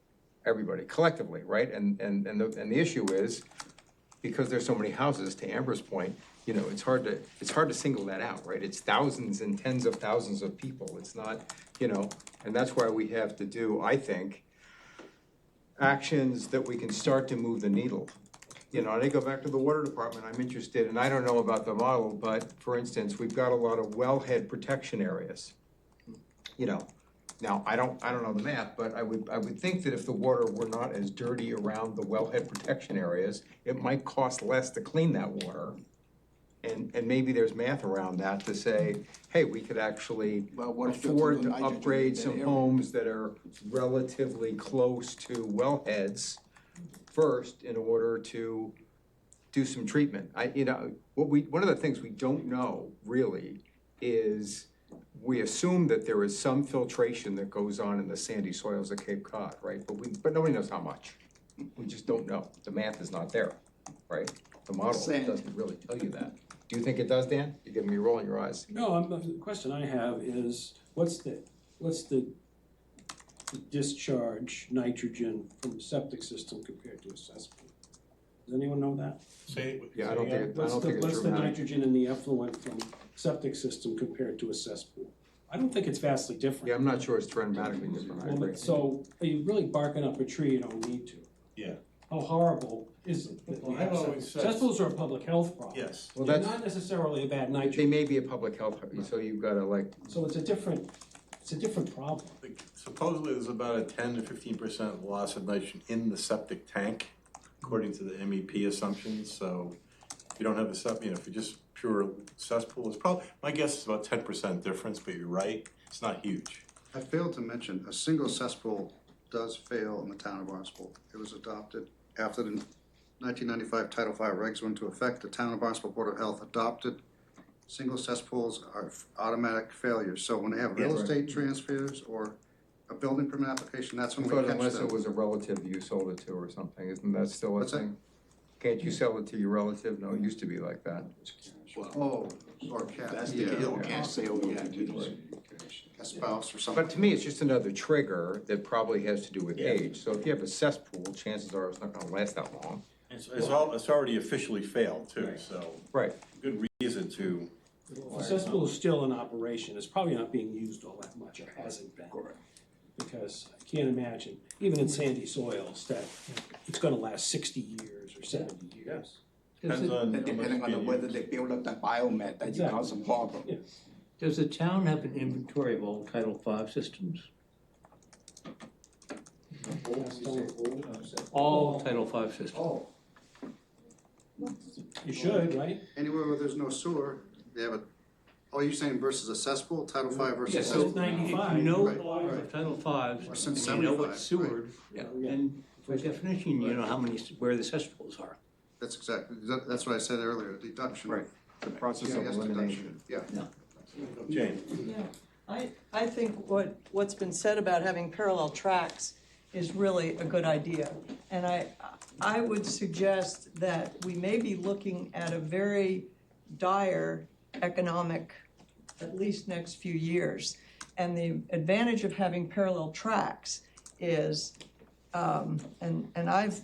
everybody collectively, right? And the issue is, because there's so many houses, to Amber's point, it's hard to single that out, right? It's thousands and tens of thousands of people. It's not, and that's why we have to do, I think, actions that we can start to move the needle. And I go back to the water department, I'm interested, and I don't know about the model, but for instance, we've got a lot of wellhead protection areas. Now, I don't know the math, but I would think that if the water were not as dirty around the wellhead protection areas, it might cost less to clean that water. And maybe there's math around that to say, hey, we could actually afford to upgrade some homes that are relatively close to wellheads first in order to do some treatment. One of the things we don't know really is we assume that there is some filtration that goes on in the sandy soils of Cape Cod, right? But nobody knows how much. We just don't know. The math is not there, right? The model doesn't really tell you that. Do you think it does, Dan? You're giving me a roll in your eyes. No, the question I have is, what's the discharge nitrogen from the septic system compared to a cesspool? Does anyone know that? Yeah, I don't think it's What's the dramatic. nitrogen in the effluent from septic system compared to a cesspool? I don't think it's vastly different. Yeah, I'm not sure it's dramatically different. I agree. So are you really barking up a tree you don't need to? Yeah. How horrible is it? that we Well, have I've always said- Cesspools are a public health problem. Yes. Well, They're that's, not necessarily a bad they nitrogen, may be a public health, so you've got to so it's a different problem. Supposedly, there's about a 10 to 15% loss of nitrogen in the septic tank, according to the MEP assumptions. So if you don't have a if you're just pure cesspool, it's probably, my guess is about 10% difference, but you're right, it's not huge. I failed to mention, a single cesspool does fail in the town of Barnstable. It was adopted after the 1995 Title V regs went into effect. The town of Barnstable Board of Health adopted single cesspools are automatic failures. So when they have real estate transfers or a building permit application, that's I when we thought catch unless them. it was a relative you sold it to or something, isn't that still a What's that? thing? Can't you sell it to your relative? No, it used to be like that. Oh, or cash, That's the yeah, old cash sale, yeah. a spouse or something. But to me, it's just another trigger that probably has to do with Yeah. age. So if you have a cesspool, chances are it's not gonna last that long. It's already officially failed too, so. Right. Good reason to. The cesspool is still in operation, it's probably not being used all that much, it hasn't been. Because I can't imagine, even in sandy soils, that it's gonna last 60 years or 70 years. Depends on. how Depending much on whether they build up that biomet that you Exactly. cause some problem. Yeah. Does the town have an inventory of all Title V systems? All Title V systems? Oh, You should, right? anywhere where there's no sewer, they have a, oh, you're saying versus a cesspool, Title V versus Yeah, cesspool? so 95. If you know Right. all of Title V's, Or since and you know 75, what's sewered, then by definition, you know how many, where the cesspools are. That's exactly, that's what I said earlier, deduction. Right. The process of Yes, elimination. deduction, yeah. Jane. Yeah, I think what's been said about having parallel tracks is really a good idea. And I would suggest that we may be looking at a very dire economic, at least next few years. And the advantage of having parallel tracks is, and I've,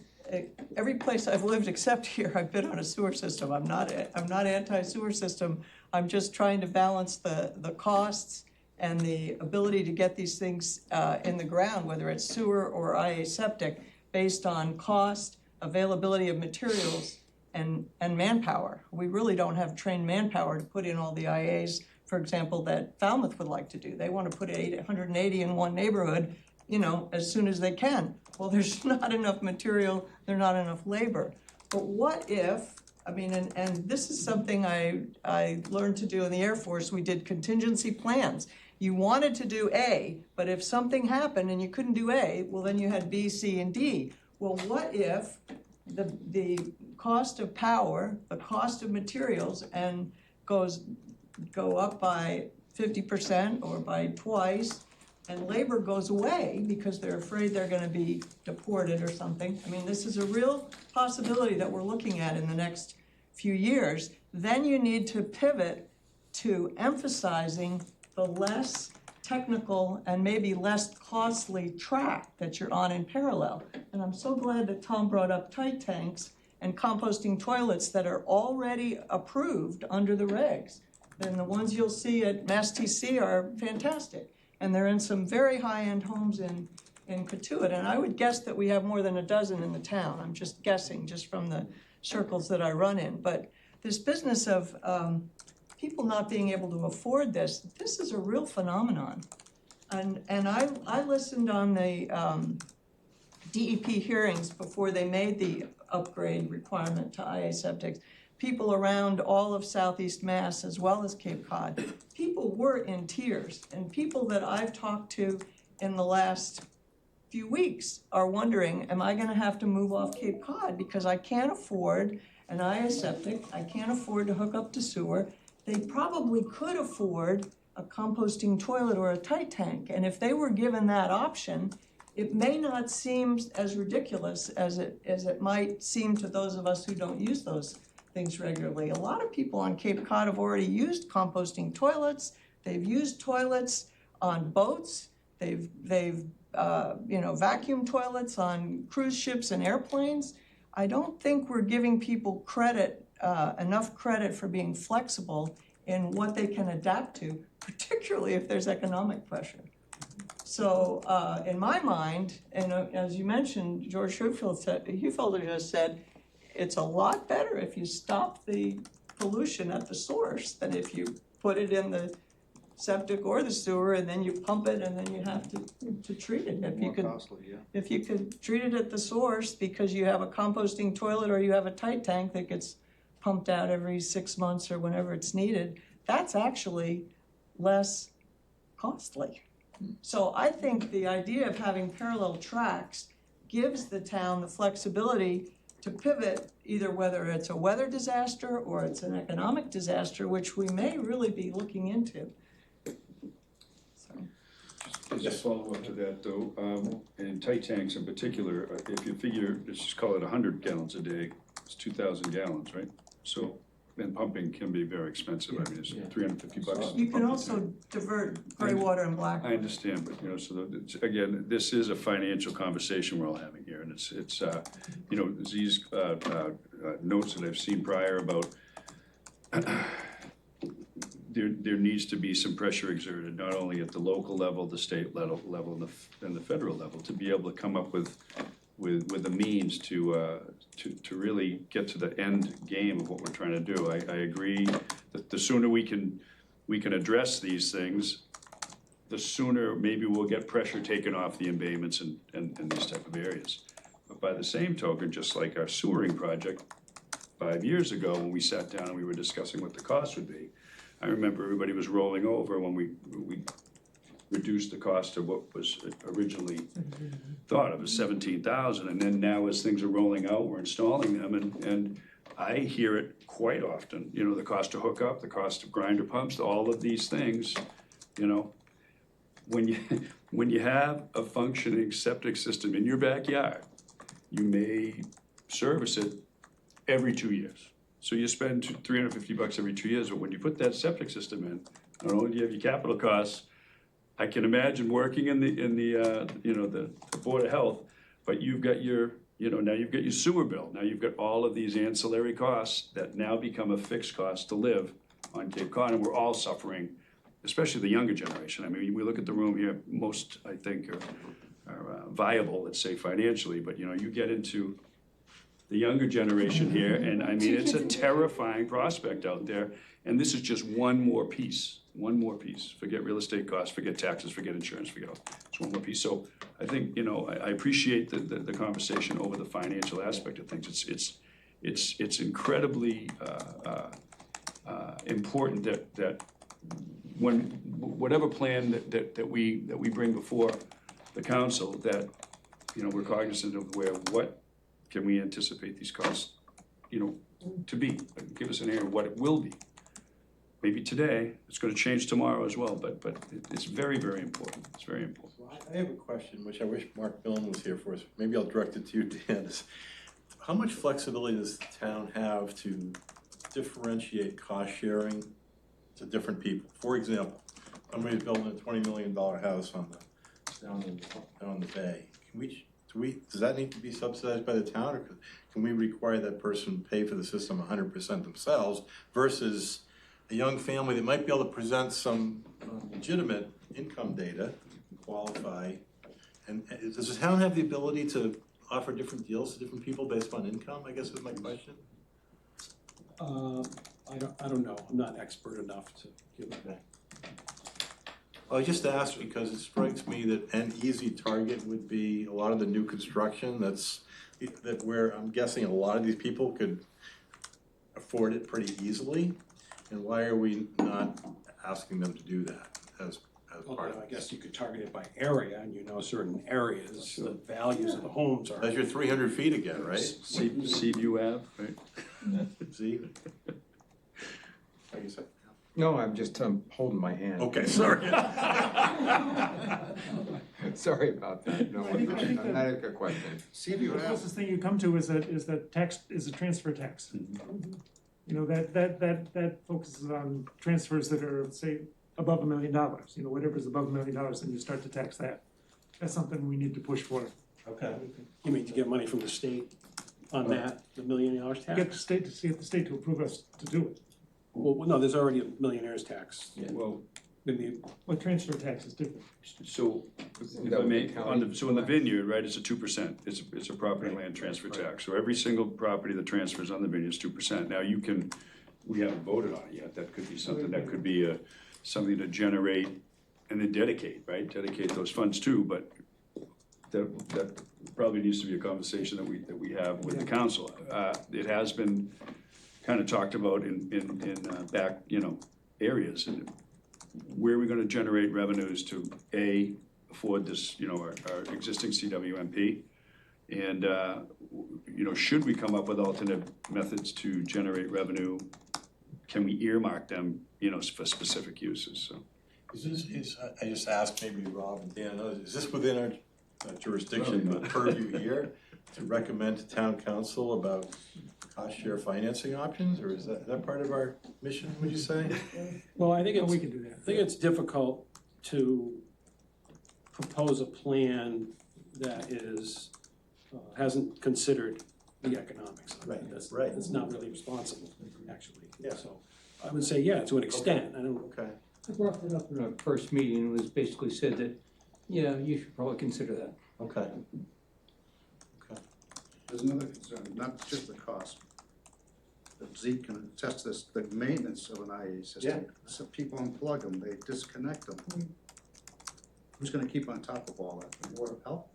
every place I've lived except here, I've been on a sewer system. I'm not anti-sewer system. I'm just trying to balance the costs and the ability to get these things in the ground, whether it's sewer or IA septic, based on cost, availability of materials, and manpower. We really don't have trained manpower to put in all the IAs, for example, that Falmouth would like to do. They want to put 180 in one neighborhood, you know, as soon as they can. Well, there's not enough material, there's not enough labor. But what if, I mean, and this is something I learned to do in the Air Force, we did contingency plans. You wanted to do A, but if something happened and you couldn't do A, well, then you had B, C, and D. Well, what if the cost of power, the cost of materials, and go up by 50% or by twice, and labor goes away because they're afraid they're gonna be deported or something. I mean, this is a real possibility that we're looking at in the next few years. Then you need to pivot to emphasizing the less technical and maybe less costly track that you're on in parallel. And I'm so glad that Tom brought up tight tanks and composting toilets that are already approved under the regs. And the ones you'll see at Mass TC are fantastic. And they're in some very high-end homes in Katuitt. And I would guess that we have more than a dozen in the town. I'm just guessing, just from the circles that I run in. But this business of people not being able to afford this is a real phenomenon. And I listened on the DEP hearings before they made the upgrade requirement to IA septics. People around all of Southeast Mass as well as Cape Cod, people were in tears. And people that I've talked to in the last few weeks are wondering, am I gonna have to move off Cape Cod because I can't afford an IA septic, I can't afford to hook up to sewer. They probably could afford a composting toilet or a tight tank. And if they were given that option, it may not seem as ridiculous as it might seem to those of us who don't use those things regularly. A lot of people on Cape Cod have already used composting toilets. They've used toilets on boats. They've vacuum toilets on cruise ships and airplanes. I don't think we're giving people credit, enough credit for being flexible in what they can adapt to, particularly if there's economic pressure. So in my mind, and as you mentioned, George Hufelder just said, it's a lot better if you stop the pollution at the source than if you put it in the septic or the sewer and then you pump it and then you have to treat it. If you could treat it at the source because you have a composting toilet or you have a tight tank that gets pumped out every 6 months or whenever it's needed, that's actually less costly. So I think the idea of having parallel tracks gives the town the flexibility to pivot, either whether it's a weather disaster or it's an economic disaster, which we may really be looking into. Just a follow-up to that though, in tight tanks in particular, if you figure, let's just call it 100 gallons a day, it's 2,000 gallons, right? So, and pumping can be very expensive, I mean, it's $350. You can also divert gray water and black I water. understand, but, you know, so again, this is a financial conversation we're all having here, and it's you know, these notes that I've seen prior about there needs to be some pressure exerted, not only at the local level, the state level, and the federal level, to be able to come up with the means to really get to the end game of what we're trying to do. I agree that the sooner we can address these things, the sooner maybe we'll get pressure taken off the embayments and these type of areas. But by the same token, just like our sewering project 5 years ago, when we sat down and we were discussing what the cost would be, I remember everybody was rolling over when we reduced the cost of what was originally thought of as 17,000, and then now as things are rolling out, we're installing them, and I hear it quite often, you know, the cost to hook up, the cost of grinder pumps, all of these things, you know, when you have a functioning septic system in your backyard, you may service it every 2 years. So you spend $350 every 2 years, but when you put that septic system in, not only do you have your capital costs, I can imagine working in the you know, the Board of Health, but you've got your, you know, now you've got your sewer bill, now you've got all of these ancillary costs that now become a fixed cost to live on Cape Cod, and we're all suffering, especially the younger generation. I mean, we look at the room here, most, I think, are viable, let's say financially, but you know, you get into the younger generation here, and I mean, it's a terrifying prospect out there, and this is just one more piece. Forget real estate costs, forget taxes, forget insurance, forget all, it's one more piece. So I think, you know, I appreciate the conversation over the financial aspect of things. It's incredibly important that when, whatever plan that we bring before the council, that, you know, we're cognizant of what can we anticipate these costs, you know, to be. Give us an idea of what it will be. Maybe today, it's gonna change tomorrow as well, but it's very, very important. It's very important. Well, I have a question, which I wish Mark Millen was here for us. Maybe I'll direct it to you, Dan. How much flexibility does the town have to differentiate cost sharing to different people? For example, somebody's building a $20 million house down in the bay. Does that need to be subsidized by the town, or can we require that person pay for the system 100% themselves versus a young family that might be able to present some legitimate income data, qualify, and does the town have the ability to offer different deals to different people based on income, I guess is my question? I don't know, I'm not expert enough to give that. Well, I just asked because it strikes me that an easy target would be a lot of the new construction that where I'm guessing a lot of these people could afford it pretty easily. And why are we not asking them to do that as part of it? I guess you could target it by area, and you know certain areas, the values of the homes are. That's your 300 feet again, right? Seaview Ave, right? See? How you say? No, I'm just holding my hand. Okay, sorry. Sorry about that. No, not a good question. The closest thing you come to is a transfer tax. You know, that focuses on transfers that are, say, above $1 million. You know, whatever's above $1 million, then you start to tax that. That's something we need to push for. Okay. You mean to get money from the state on that, the $1 million tax? Get the state to approve us to do it. Well, no, there's already a millionaire's tax. Yeah. Well, Well, transfer tax is different. so, if I may, so in the vineyard, right, it's a 2%, it's a property land transfer tax. So every single property that transfers on the vineyard is 2%. Now you can, we haven't voted on it yet, that could be something, that could be something to generate and then dedicate, right? Dedicate those funds too, but that probably needs to be a conversation that we have with the council. It has been kind of talked about in back, areas. And where are we gonna generate revenues to, A, afford this, our existing CWMP? And, should we come up with alternate methods to generate revenue? Can we earmark them, for specific uses, so. I just asked maybe Rob and Dan, is this within our jurisdiction, purview here, to recommend to town council about cost share financing options, or is that part of our mission, would you say? Well, I think we can do that. I think it's difficult to propose a plan that is, hasn't considered the economics of it. That's not really responsible, actually. Yeah. So I would say, yeah, to an extent. I don't. Okay. I brought that up in our first meeting, and it was basically said that, yeah, you should probably consider that. Okay. There's another concern, not just the cost. But Zeke can attest to this, the maintenance of an IA system. Yeah. So people unplug them, they disconnect them. Who's gonna keep on top of all that? The Board of Health?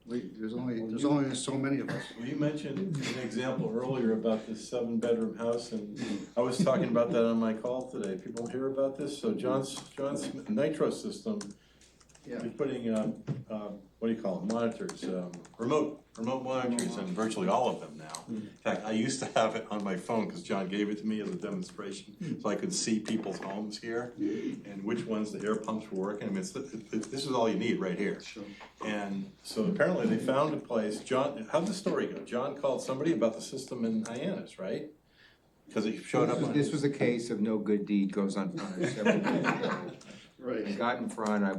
There's only so many of us. Well, you mentioned an example earlier about this 7-bedroom house, and I was talking about that on my call today. People hear about this? So John's nitro system, Yeah. he's putting, what do you call it, monitors, remote monitors in virtually all of them now. In fact, I used to have it on my phone because John gave it to me as a demonstration, so I could see people's homes here and which ones the air pumps were working. I mean, this is all you need right here. And so apparently they found a place. John, how'd the story go? John called somebody about the system in Hyannis, right? Because it showed up on This was a case of no good deed goes unpunished. Right. I got in front, I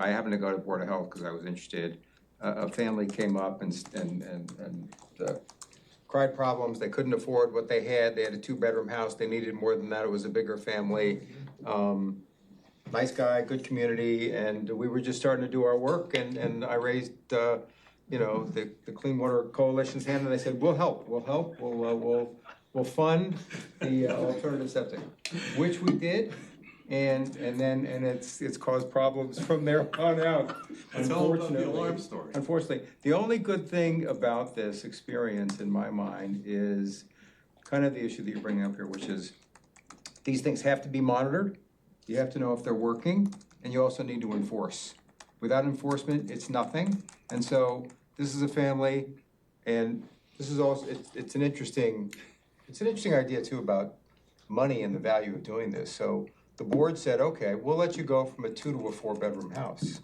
happened to go to Board of Health because I was interested. A family came up and cried problems. They couldn't afford what they had. They had a 2-bedroom house. They needed more than that. It was a bigger family. Nice guy, good community, and we were just starting to do our work. And I raised, the Clean Water Coalition's hand, and they said, "We'll help. We'll fund the alternative septic," which we did. And it's caused problems from there on out. It's all about the alarm story. Unfortunately, the only good thing about this experience, in my mind, is kind of the issue that you're bringing up here, which is these things have to be monitored. You have to know if they're working, and you also need to enforce. Without enforcement, it's nothing. And so this is a family, and this is also it's an interesting idea too about money and the value of doing this. So the board said, okay, we'll let you go from a 2 to a 4-bedroom house.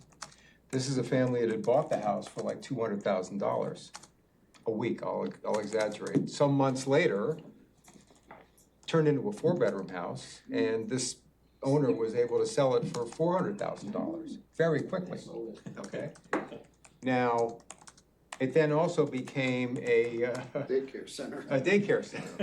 This is a family that had bought the house for like $200,000 a week, I'll exaggerate. Some months later, turned into a 4-bedroom house, and this owner was able to sell it for $400,000 very quickly, okay? Now, it then also became a Daycare center. A daycare center.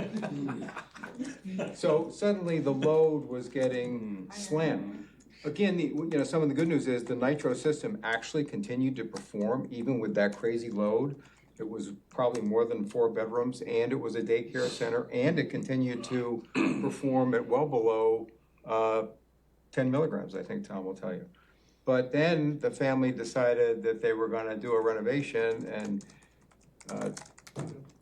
So suddenly the load was getting slammed. Again, some of the good news is the nitro system actually continued to perform even with that crazy load. It was probably more than 4 bedrooms, and it was a daycare center, and it continued to perform at well below 10 milligrams, I think Tom will tell you. But then the family decided that they were gonna do a renovation, and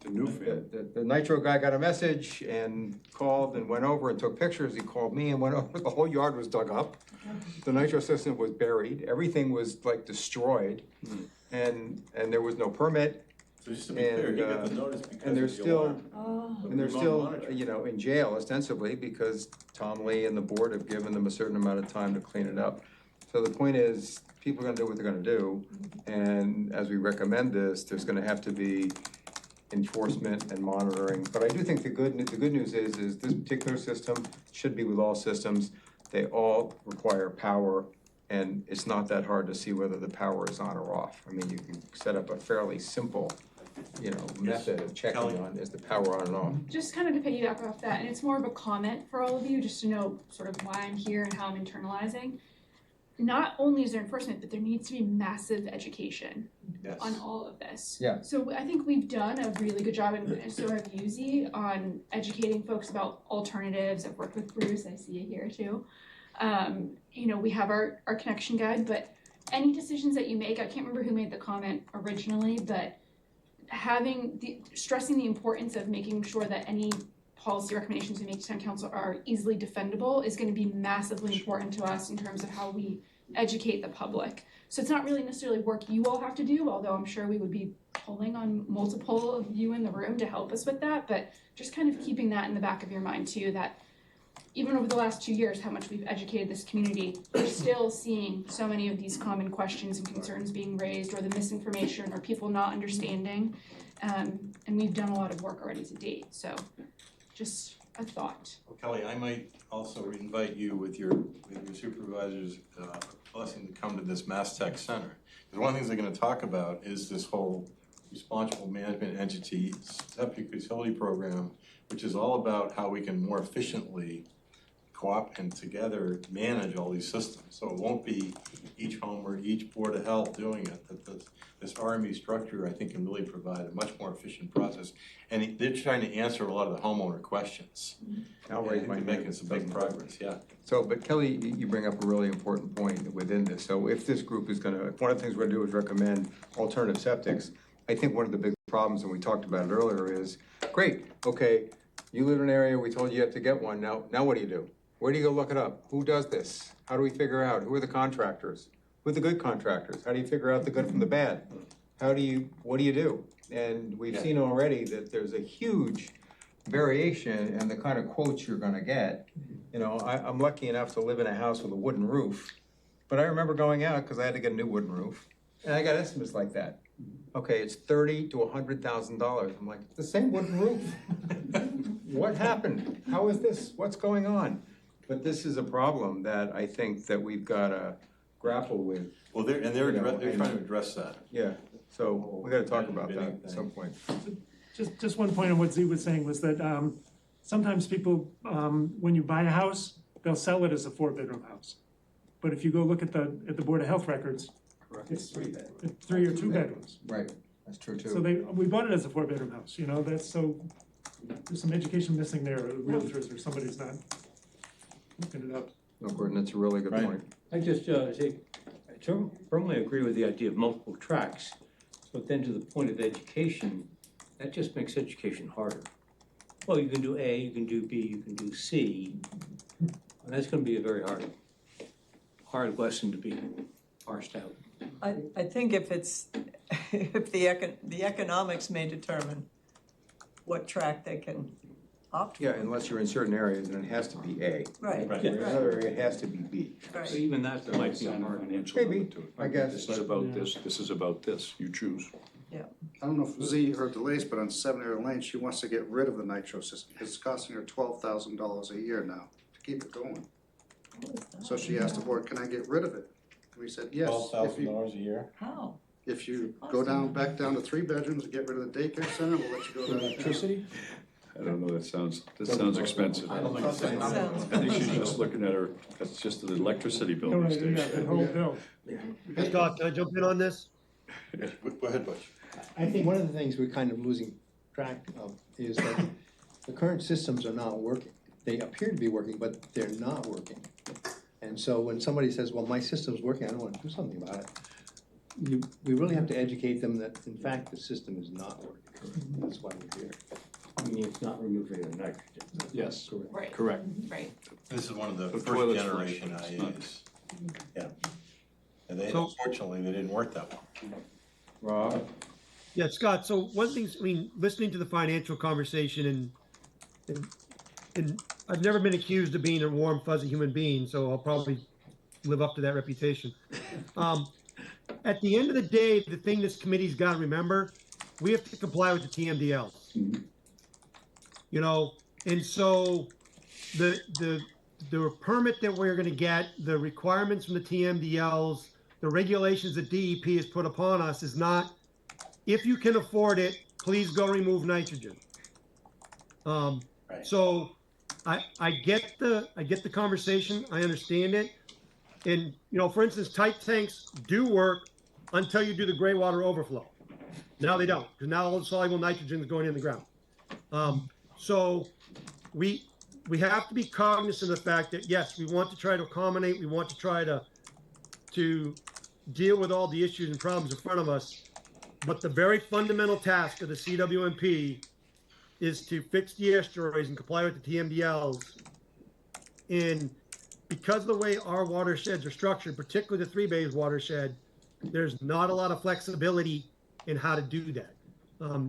the nitro guy got a message and called and went over and took pictures. He called me and went over. The whole yard was dug up. The nitro system was buried. Everything was like destroyed, and there was no permit. So just to be clear, you got the notice because And they're of the still, alarm. and they're still, in jail ostensibly because Tom Lee and the board have given them a certain amount of time to clean it up. So the point is, people are gonna do what they're gonna do, and as we recommend this, there's gonna have to be enforcement and monitoring. But I do think the good news is this particular system should be with all systems. They all require power, and it's not that hard to see whether the power is on or off. I mean, you can set up a fairly simple, method of checking on, is the power on and off. Just kind of to piggyback off that, and it's more of a comment for all of you, just to know sort of why I'm here and how I'm internalizing. Not only is there enforcement, but there needs to be massive education on all of this. Yeah. So I think we've done a really good job, and so have you, Z, on educating folks about alternatives. I've worked with Bruce, I see you here too. We have our connection guide, but any decisions that you make, I can't remember who made the comment originally, but stressing the importance of making sure that any policy recommendations we make to town council are easily defendable is gonna be massively important to us in terms of how we educate the public. So it's not really necessarily work you all have to do, although I'm sure we would be pulling on multiple of you in the room to help us with that, but just kind of keeping that in the back of your mind too, that even over the last 2 years, how much we've educated this community, we're still seeing so many of these common questions and concerns being raised, or the misinformation, or people not understanding. And we've done a lot of work already to date, so just a thought. Well, Kelly, I might also invite you with your supervisor's blessing to come to this Mass Tech Center. Because one of the things they're gonna talk about is this whole responsible management entity septic utility program, which is all about how we can more efficiently co-op and together manage all these systems. So it won't be each home or each Board of Health doing it. That this RME structure, I think, can really provide a much more efficient process. And they're trying to answer a lot of the homeowner questions. I'll raise my hand. Making some big progress, yeah. So, but Kelly, you bring up a really important point within this. So if this group is gonna, if one of the things we're gonna do is recommend alternative septics, I think one of the big problems, and we talked about it earlier, is, great, okay, you live in an area, we told you have to get one, now what do? Where do you go look it up? Who does this? How do we figure out? Who are the contractors? Who are the good contractors? How do you figure out the good from the bad? What do you do? And we've seen already that there's a huge variation in the kind of quotes you're gonna get. You know, I'm lucky enough to live in a house with a wooden roof, but I remember going out because I had to get a new wooden roof, and I got estimates like that. Okay, it's $30,000 to $100,000. I'm like, the same wooden roof. What happened? How is this? What's going on? But this is a problem that I think that we've got to grapple with. Well, they're trying to address that. Yeah, so we got to talk about that at some point. Just one point on what Z was saying was that sometimes people, when you buy a house, they'll sell it as a 4-bedroom house. But if you go look at the Board of Health records, it's 3 or 2 bedrooms. Right, that's true too. So we bought it as a 4-bedroom house, you know, there's some education missing there, or realtors or somebody's not looking it up. No, Gordon, that's a really good point. I just say, I firmly agree with the idea of multiple tracks, but then to the point of education, that just makes education harder. Well, you can do A, you can do B, you can do C, and that's gonna be a very hard lesson to be parsed out. I think if the economics may determine what track they can opt for. Yeah, unless you're in certain areas and it has to be A. Right. In another area, it has to be B. Right. So even that might be a hard answer. Maybe, I guess. This is about this, this is about this, you choose. I don't know if Z heard the latest, but on 7-Area Lane, she wants to get rid of the nitro system, because it's costing her $12,000 a year now to keep it going. So she asked the board, can I get rid of it? And we said, yes. $12,000 a year? How? If you go back down to 3 bedrooms and get rid of the daycare center, we'll let you go down. Electricity? I don't know, that sounds expensive. I don't think so. I think she's just looking at her, that's just an electricity bill No, these days. the whole bill. Scott, can I jump in on this? Go ahead, Butch. I think one of the things we're kind of losing track of is that the current systems are not working. They appear to be working, but they're not working. And so when somebody says, well, my system's working, I don't want to do something about it, we really have to educate them that, in fact, the system is not working. That's why we're here. I mean, it's not removing the nitrogen. Yes, Right. correct. Right. This is one of the The first toilets generation flush, it's not- IAs. Yeah. And So- unfortunately, they didn't work that well. Rob? Yeah, Scott, so one thing, I mean, listening to the financial conversation and I've never been accused of being a warm, fuzzy human being, so I'll probably live up to that reputation. At the end of the day, the thing this committee's got to remember, we have to comply with the TMDL. You know, and so the permit that we're going to get, the requirements from the TMDLs, the regulations that DEP has put upon us is not, if you can afford it, please go remove nitrogen. So I get the conversation, I understand it. And, you know, for instance, tight tanks do work until you do the gray water overflow. Now they don't, because now all the soluble nitrogen is going in the ground. So we have to be cognizant of the fact that, yes, we want to try to accommodate, we want to try to deal with all the issues and problems in front of us. But the very fundamental task of the CWMP is to fix the estuaries and comply with the TMDLs. And because of the way our watersheds are structured, particularly the 3 Bays watershed, there's not a lot of flexibility in how to do that.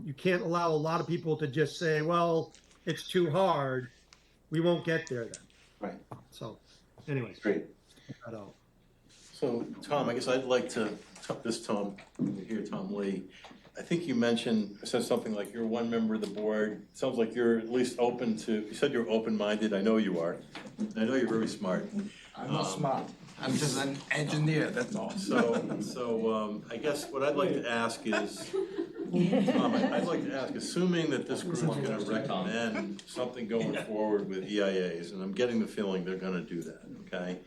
You can't allow a lot of people to just say, well, it's too hard. We won't get there then. Right. So anyways. Great. That out. So, Tom, I guess I'd like to, Tom, here, Tom Lee. I think you said something like you're one member of the board. Sounds like you're at least open to, you said you're open-minded. I know you are. I know you're very smart. I'm not smart, I'm just an engineer, that's all. So I guess what I'd like to ask is, Tom, I'd like to ask, assuming that this group's gonna recommend something going forward with EIAs, and I'm getting the feeling they're gonna do that, okay?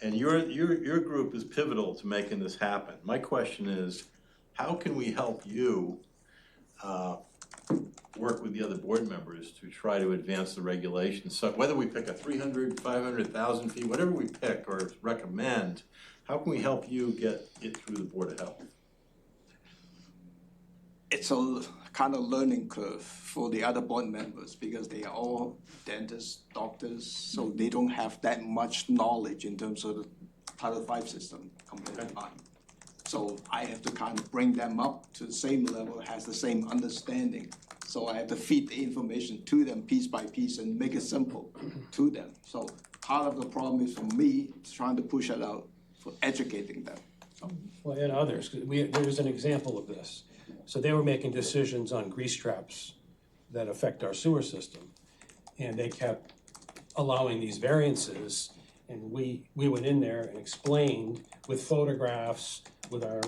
And your group is pivotal to making this happen. My question is, how can we help you work with the other board members to try to advance the regulations? So whether we pick a 300, 500, 1,000 feet, whatever we pick or recommend, how can we help you get it through the Board of Health? It's a kind of learning curve for the other board members because they are all dentists, doctors, so they don't have that much knowledge in terms of the Title V system compared to mine. So I have to kind of bring them up to the same level, has the same understanding. So I have to feed the information to them piece by piece and make it simple to them. So part of the problem is for me, trying to push it out for educating them. Well, and others, 'cause there's an example of this. So they were making decisions on grease traps that affect our sewer system. And they kept allowing these variances. And we went in there and explained with photographs, with our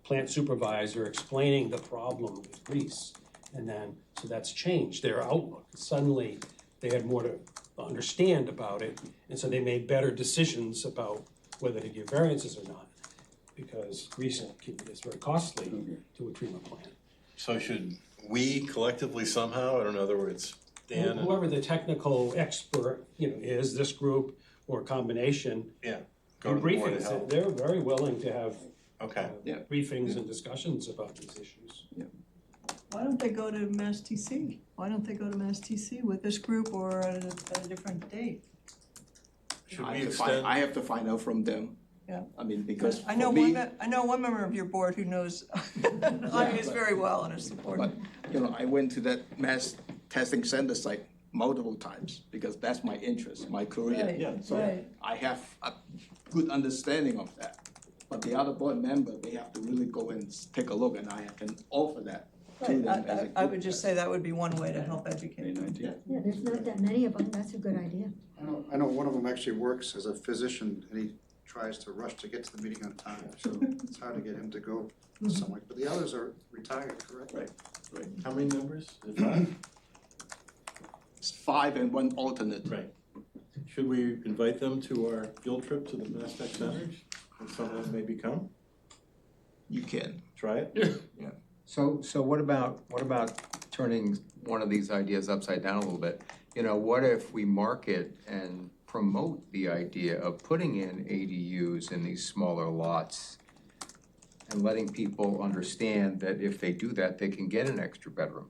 plant supervisor, explaining the problem with grease. And then, so that's changed their outlook. Suddenly, they had more to understand about it. And so they made better decisions about whether to give variances or not. Because grease is very costly to a treatment plant. So should we collectively somehow, in other words, Dan and Whoever the technical expert, is, this group or combination. Yeah, go to the Board of Briefings, Health. they're very willing to have Okay. briefings and discussions about these issues. Why don't they go to Mass TC? Why don't they go to Mass TC with this group or at a different date? Should I we have to extend? I have to find out from them. Yeah. I mean, because I know for me, one member of your board who knows IAs very well and is supportive. but, I went to that mass testing center site multiple times because that's my interest, my career. Right, Yeah. So right. I have a good understanding of that. But the other board member, they have to really go and take a look, and I can offer that to Right, them as a I group. would just say that would be one way to help educate. Yeah. Yeah, there's not that many of them, that's a good idea. I know one of them actually works as a physician, and he tries to rush to get to the meeting on time, so it's hard to get him to go somewhere, but the others are retired, correct? Right. How many members? Is it 5? It's 5 and 1 alternate. Right. Should we invite them to our field trip to the Mass Tech Centers? And some of them maybe come? You can. Try it? So what about turning one of these ideas upside down a little bit? What if we market and promote the idea of putting in ADUs in these smaller lots and letting people understand that if they do that, they can get an extra bedroom?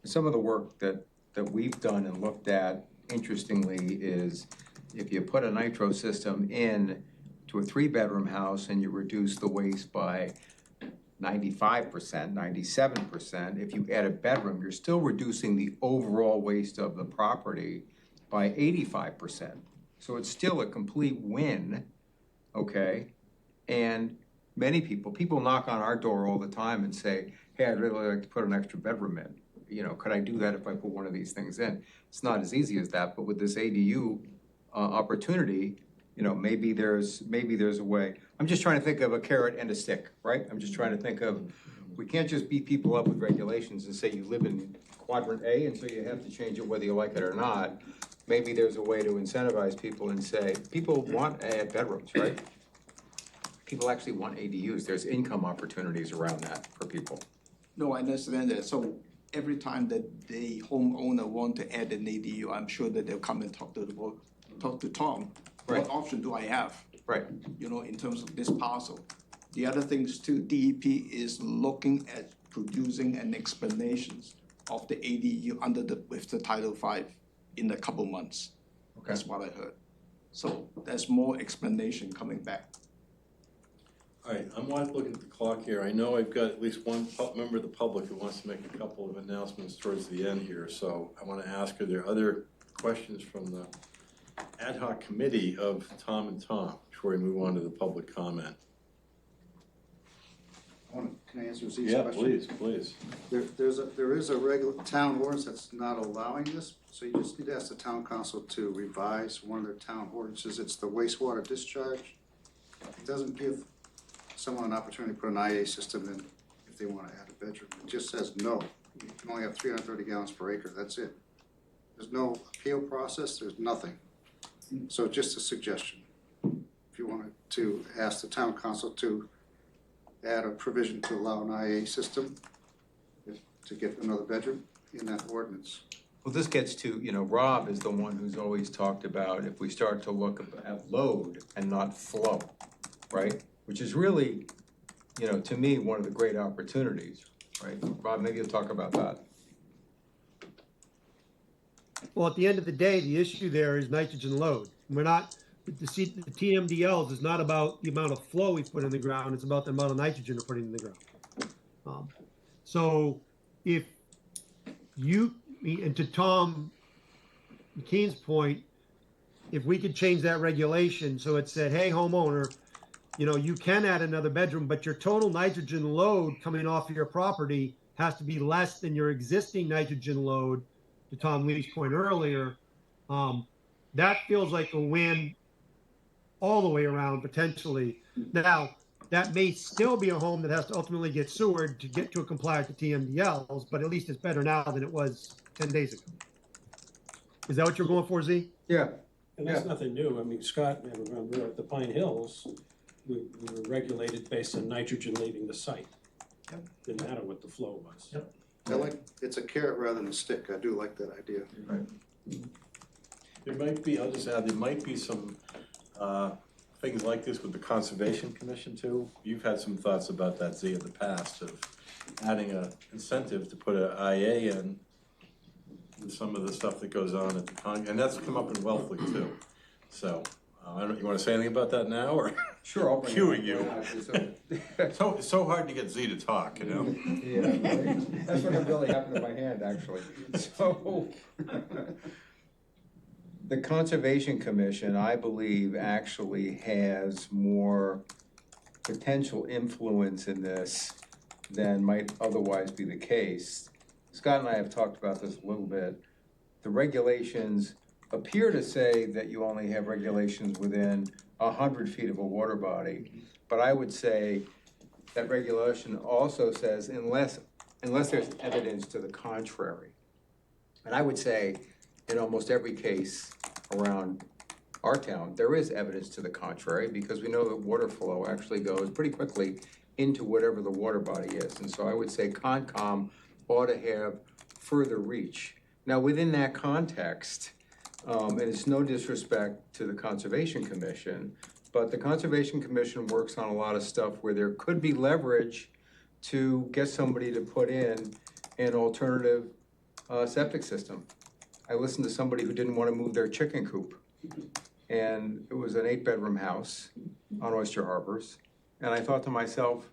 Some of the work that we've done and looked at, interestingly, is if you put a nitro system in to a 3-bedroom house and you reduce the waste by 95%, 97%, if you add a bedroom, you're still reducing the overall waste of the property by 85%. So it's still a complete win, okay? And many people knock on our door all the time and say, hey, I'd really like to put an extra bedroom in. Could I do that if I put one of these things in? It's not as easy as that, but with this ADU opportunity, maybe there's a way. I'm just trying to think of a carrot and a stick, right? I'm just trying to think of, we can't just beat people up with regulations and say you live in quadrant A and so you have to change it whether you like it or not. Maybe there's a way to incentivize people and say, people want bedrooms, right? People actually want ADUs. There's income opportunities around that for people. No, I understand that. So every time that the homeowner want to add an ADU, I'm sure that they'll come and talk to Tom. Right. What option do I have? Right. In terms of this parcel. The other things too, DEP is looking at producing an explanations of the ADU under with the Title V in a couple months. Okay. That's what I heard. So there's more explanation coming back. All right, I'm looking at the clock here. I know I've got at least one member of the public who wants to make a couple of announcements towards the end here. So I want to ask, are there other questions from the ad hoc committee of Tom and Tom before we move on to the public comment? Can I answer Z's Yeah, question? please. There is a regular town ordinance that's not allowing this, so you just need to ask the town council to revise one of their town ordinances. It's the wastewater discharge. It doesn't give someone an opportunity to put an IA system in if they wanna add a bedroom. It just says no. You can only have 330 gallons per acre, that's it. There's no appeal process, there's nothing. So just a suggestion. If you wanted to ask the town council to add a provision to allow an IA system to get another bedroom in that ordinance. Well, this gets to, Rob is the one who's always talked about if we start to look at load and not flow, right? Which is really, to me, one of the great opportunities, right? Rob, maybe you'll talk about that. Well, at the end of the day, the issue there is nitrogen load. We're not, the TMDLs is not about the amount of flow we put in the ground, it's about the amount of nitrogen we're putting in the ground. So if you, and to Tom McKean's point, if we could change that regulation so it said, hey, homeowner, you can add another bedroom, but your total nitrogen load coming off of your property has to be less than your existing nitrogen load, to Tom Lee's point earlier. That feels like a win all the way around potentially. Now, that may still be a home that has to ultimately get sewered to get to a compliant to TMDLs, but at least it's better now than it was 10 days ago. Is that what you're going for, Z? Yeah. And that's nothing new. I mean, Scott, remember at the Pine Hills, we were regulated based on nitrogen leaving the site. Yep. Didn't matter what the flow was. Yep. It's a carrot rather than a stick. I do like that idea. Right. There might be, I'll just add, there might be some things like this with the Conservation Commission too. You've had some thoughts about that, Z, in the past, of adding a incentive to put an IA in with some of the stuff that goes on at the and that's come up in Wellfleet too. So, I don't, you wanna say anything about that now, or? Sure, I'll bring Cueing it up. you. It's so hard to get Z to talk, Yeah, right. That's what really happened to my hand, actually. So, the Conservation Commission, I believe, actually has more potential influence in this than might otherwise be the case. Scott and I have talked about this a little bit. The regulations appear to say that you only have regulations within 100 feet of a water body, but I would say that regulation also says unless there's evidence to the contrary. And I would say in almost every case around our town, there is evidence to the contrary because we know that water flow actually goes pretty quickly into whatever the water body is. And so I would say Concom ought to have further reach. Now, within that context, and it's no disrespect to the Conservation Commission, but the Conservation Commission works on a lot of stuff where there could be leverage to get somebody to put in an alternative septic system. I listened to somebody who didn't want to move their chicken coop, and it was an 8-bedroom house on Oyster Harbors. And I thought to myself,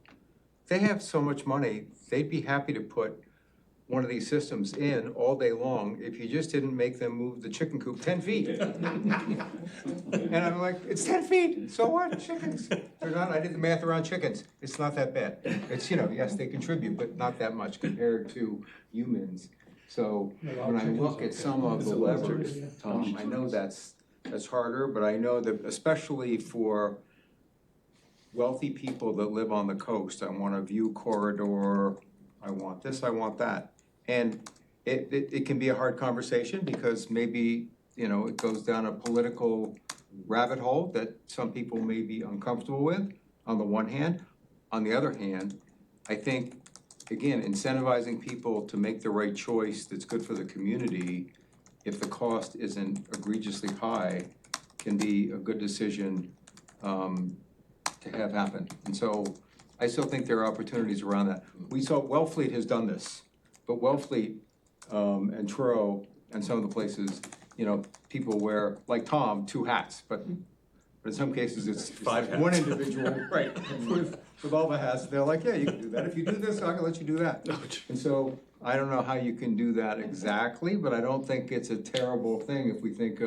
they have so much money, they'd be happy to put one of these systems in all day long if you just didn't make them move the chicken coop 10 feet. And I'm like, it's 10 feet, so what, chickens? They're not, I did the math around chickens, it's not that bad. It's, yes, they contribute, but not that much compared to humans. So when I look at some of the levers, Tom, I know that's harder, but I know that especially for wealthy people that live on the coast, I want a view corridor, I want this, I want that. And it can be a hard conversation because maybe, it goes down a political rabbit hole that some people may be uncomfortable with, on the one hand. On the other hand, I think, again, incentivizing people to make the right choice that's good for the community, if the cost isn't egregiously high, can be a good decision to have happen. And so I still think there are opportunities around that. We saw Wellfleet has done this, but Wellfleet and Truro, and some of the places, you know, people wear, like Tom, 2 hats, but in some cases, it's 5 hats. one individual, right, with all the hats, they're like, yeah, you can do that, if you do this, I can let you do that. And so, I don't know how you can do that exactly, but I don't think it's a terrible thing if we think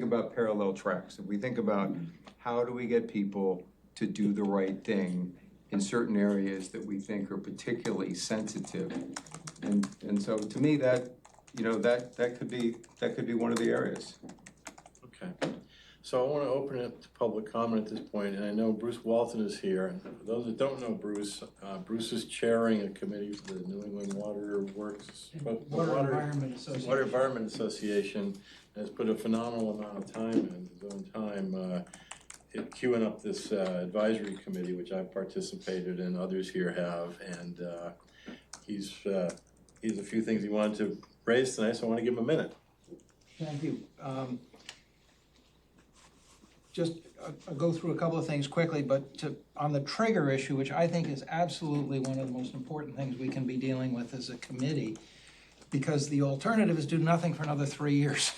about parallel tracks, if we think about how do we get people to do the right thing in certain areas that we think are particularly sensitive. And so to me, that, you know, that could be one of the areas. Okay, so I want to open it to public comment at this point, and I know Bruce Walton is here. And for those that don't know Bruce, Bruce is chairing a committee for the New England Water Works, Water Environment Association. Water Environment Association, and has put a phenomenal amount of time in his own time queuing up this advisory committee, which I've participated in, others here have, and he's a few things he wanted to raise tonight, so I want to give him a minute. Thank you. I'll go through a couple of things quickly, but on the trigger issue, which I think is absolutely one of the most important things we can be dealing with as a committee, because the alternative is do nothing for another 3 years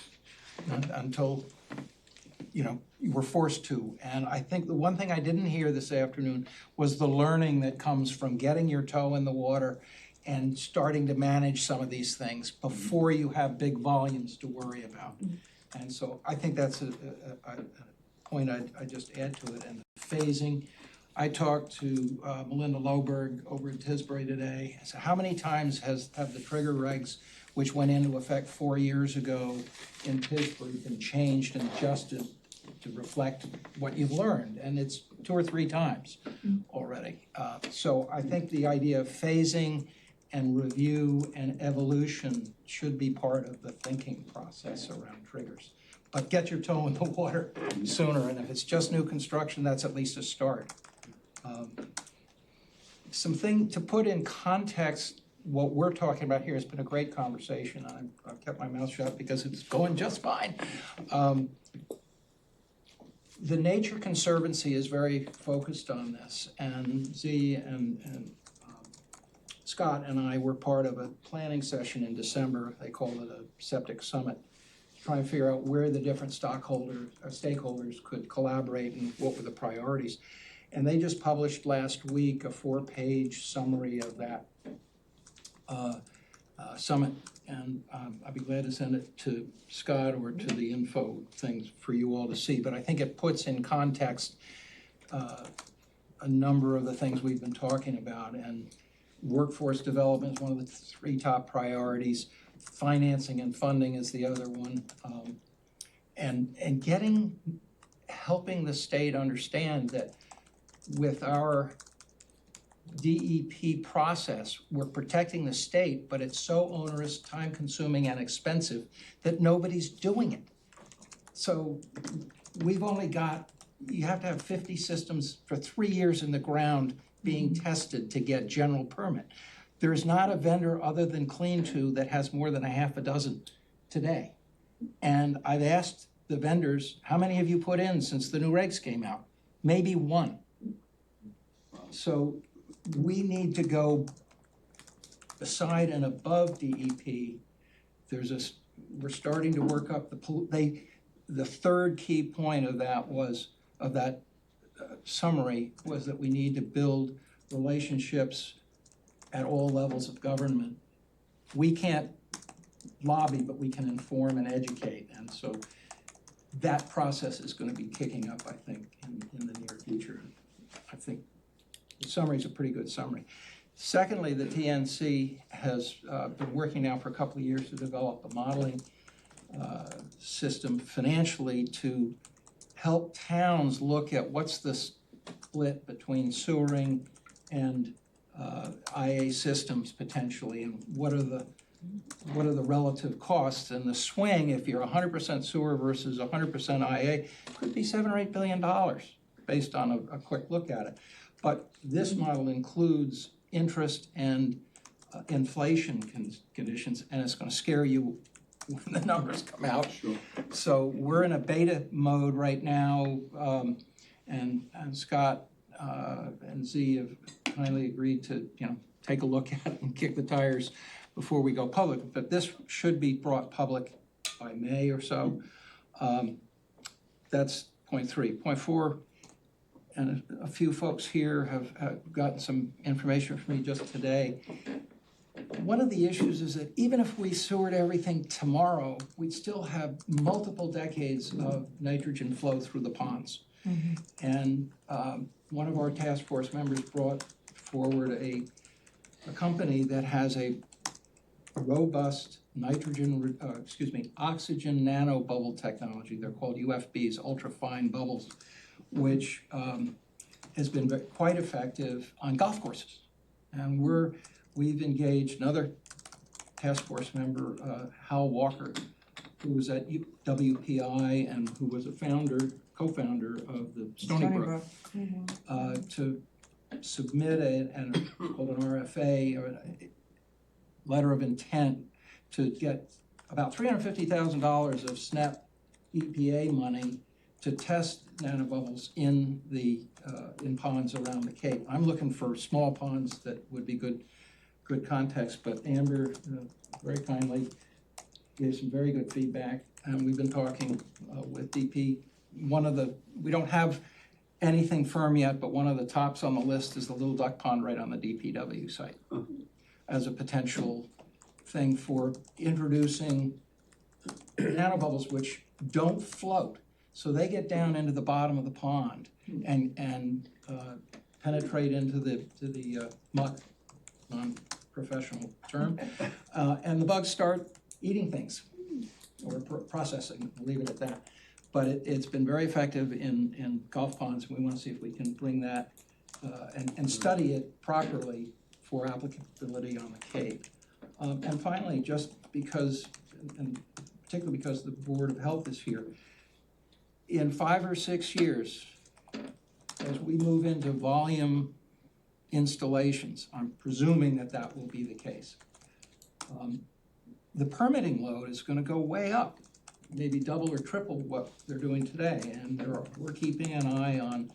until, you know, we're forced to. And I think the one thing I didn't hear this afternoon was the learning that comes from getting your toe in the water and starting to manage some of these things before you have big volumes to worry about. And so I think that's a point I'd just add to it. And phasing, I talked to Melinda Loberg over in Tisbury today. I said, how many times have the trigger regs, which went into effect 4 years ago in Tisbury, been changed and adjusted to reflect what you've learned? And it's 2 or 3 times already. So I think the idea of phasing and review and evolution should be part of the thinking process around triggers. But get your toe in the water sooner, and if it's just new construction, that's at least a start. Something to put in context, what we're talking about here has been a great conversation. I've kept my mouth shut because it's going just fine. The Nature Conservancy is very focused on this, and Z and Scott and I were part of a planning session in December. They called it a septic summit, to try and figure out where the different stakeholders could collaborate and what were the priorities. And they just published last week a 4-page summary of that summit. And I'd be glad to send it to Scott or to the info things for you all to see. But I think it puts in context a number of the things we've been talking about. And workforce development is one of the 3 top priorities. Financing and funding is the other one. And helping the state understand that with our DEP process, we're protecting the state, but it's so onerous, time-consuming, and expensive that nobody's doing it. So we've only got, you have to have 50 systems for 3 years in the ground being tested to get general permit. There's not a vendor other than Clean2 that has more than a half a dozen today. And I've asked the vendors, how many have you put in since the new regs came out? Maybe 1. So we need to go beside and above DEP. We're starting to work up the third key point of that summary was that we need to build relationships at all levels of government. We can't lobby, but we can inform and educate. And so that process is going to be kicking up, I think, in the near future. I think the summary is a pretty good summary. Secondly, the TNC has been working now for a couple of years to develop a modeling system financially to help towns look at what's the split between sewering and IA systems potentially, and what are the relative costs. And the swing, if you're 100% sewer versus 100% IA, could be $7 or $8 billion based on a quick look at it. But this model includes interest and inflation conditions, and it's going to scare you when the numbers come out. Sure. So we're in a beta mode right now, and Scott and Z have kindly agreed to take a look at it and kick the tires before we go public. But this should be brought public by May or so. That's point 3. Point 4, and a few folks here have gotten some information from me just today. One of the issues is that even if we sewered everything tomorrow, we'd still have multiple decades of nitrogen flow through the ponds. And one of our task force members brought forward a company that has a robust oxygen nanobubble technology. They're called UFBs, ultra-fine bubbles, which has been quite effective on golf courses. And we've engaged another task force member, Hal Walker, who was at WPI and who was a co-founder of the Stony Brook, to submit called an RFA, or a letter of intent, to get about $350,000 of SNAP EPA money to test nanobubbles in ponds around the Cape. I'm looking for small ponds that would be good context, but Amber very kindly gave some very good feedback, and we've been talking with DP. We don't have anything firm yet, but one of the tops on the list is the Little Duck Pond right on the DPW site as a potential thing for introducing nanobubbles which don't float. So they get down into the bottom of the pond and penetrate into the muck, non-professional term, and the bugs start eating things or processing, we'll leave it at that. But it's been very effective in golf ponds. We want to see if we can bring that and study it properly for applicability on the Cape. And finally, just because, and particularly because the Board of Health is here, in 5 or 6 years, as we move into volume installations, I'm presuming that will be the case, the permitting load is going to go way up, maybe double or triple what they're doing today. And we're keeping an eye on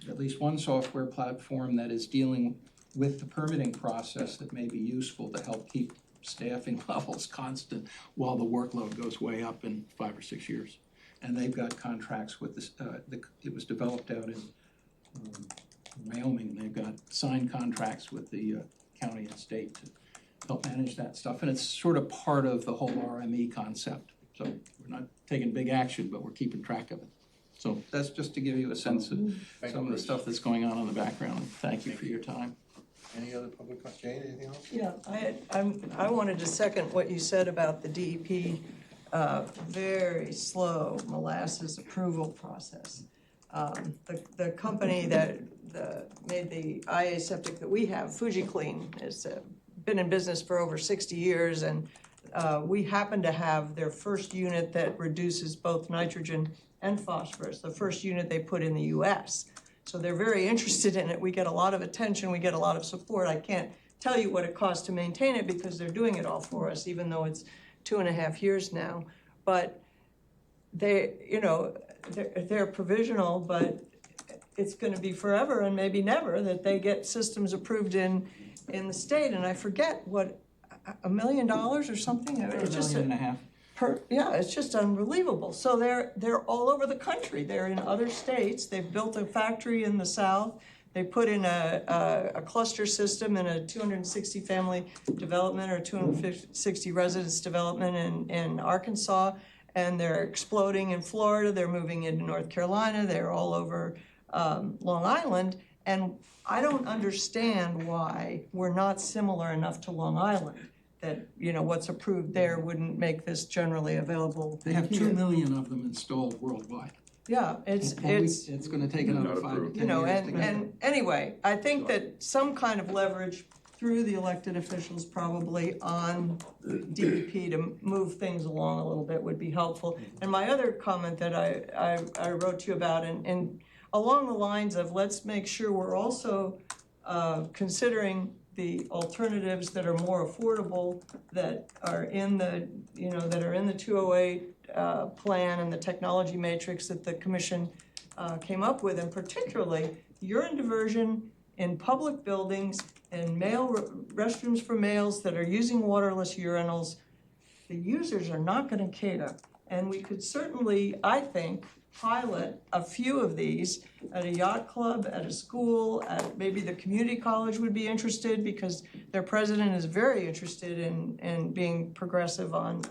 at least one software platform that is dealing with the permitting process that may be useful to help keep staffing levels constant while the workload goes way up in 5 or 6 years. And they've got contracts with this, it was developed out in Wyoming, and they've got signed contracts with the county and state to help manage that stuff. And it's sort of part of the whole RME concept. So we're not taking big action, but we're keeping track of it. So that's just to give you a sense of some of the stuff that's going on in the background. Thank you for your time. Any other public question? Jane, anything else? Yeah, I wanted to second what you said about the DEP very slow molasses approval process. The company that made the IA septic that we have, FujiClean, has been in business for over 60 years, and we happen to have their first unit that reduces both nitrogen and phosphorus, the first unit they put in the US. So they're very interested in it. We get a lot of attention, we get a lot of support. I can't tell you what it costs to maintain it because they're doing it all for us, even though it's 2.5 years now. But they're provisional, but it's going to be forever and maybe never that they get systems approved in the state. And I forget what, $1 million or something. It's just $1.5 million. It's just unbelievable. So they're all over the country. They're in other states. They've built a factory in the south. They put in a cluster system in a 260 family development or 260 residence development in Arkansas, and they're exploding in Florida. They're moving into North Carolina. They're all over Long Island. And I don't understand why we're not similar enough to Long Island, that, what's approved there wouldn't make this generally available. They have here. 2 million of them installed worldwide. Yeah, it's going to take another 5 to 10 years to get and anyway, I think that some kind of leverage through the elected officials probably on DEP to move things along a little bit would be helpful. And my other comment that I wrote to you about, and along the lines of, let's make sure we're also considering the alternatives that are more affordable, that are in the 208 plan and the technology matrix that the commission came up with, and particularly urine diversion in public buildings and restrooms for males that are using waterless urinals, the users are not gonna cater. And we could certainly, I think, pilot a few of these at a yacht club, at a school, at maybe the community college would be interested because their president is very interested in being progressive on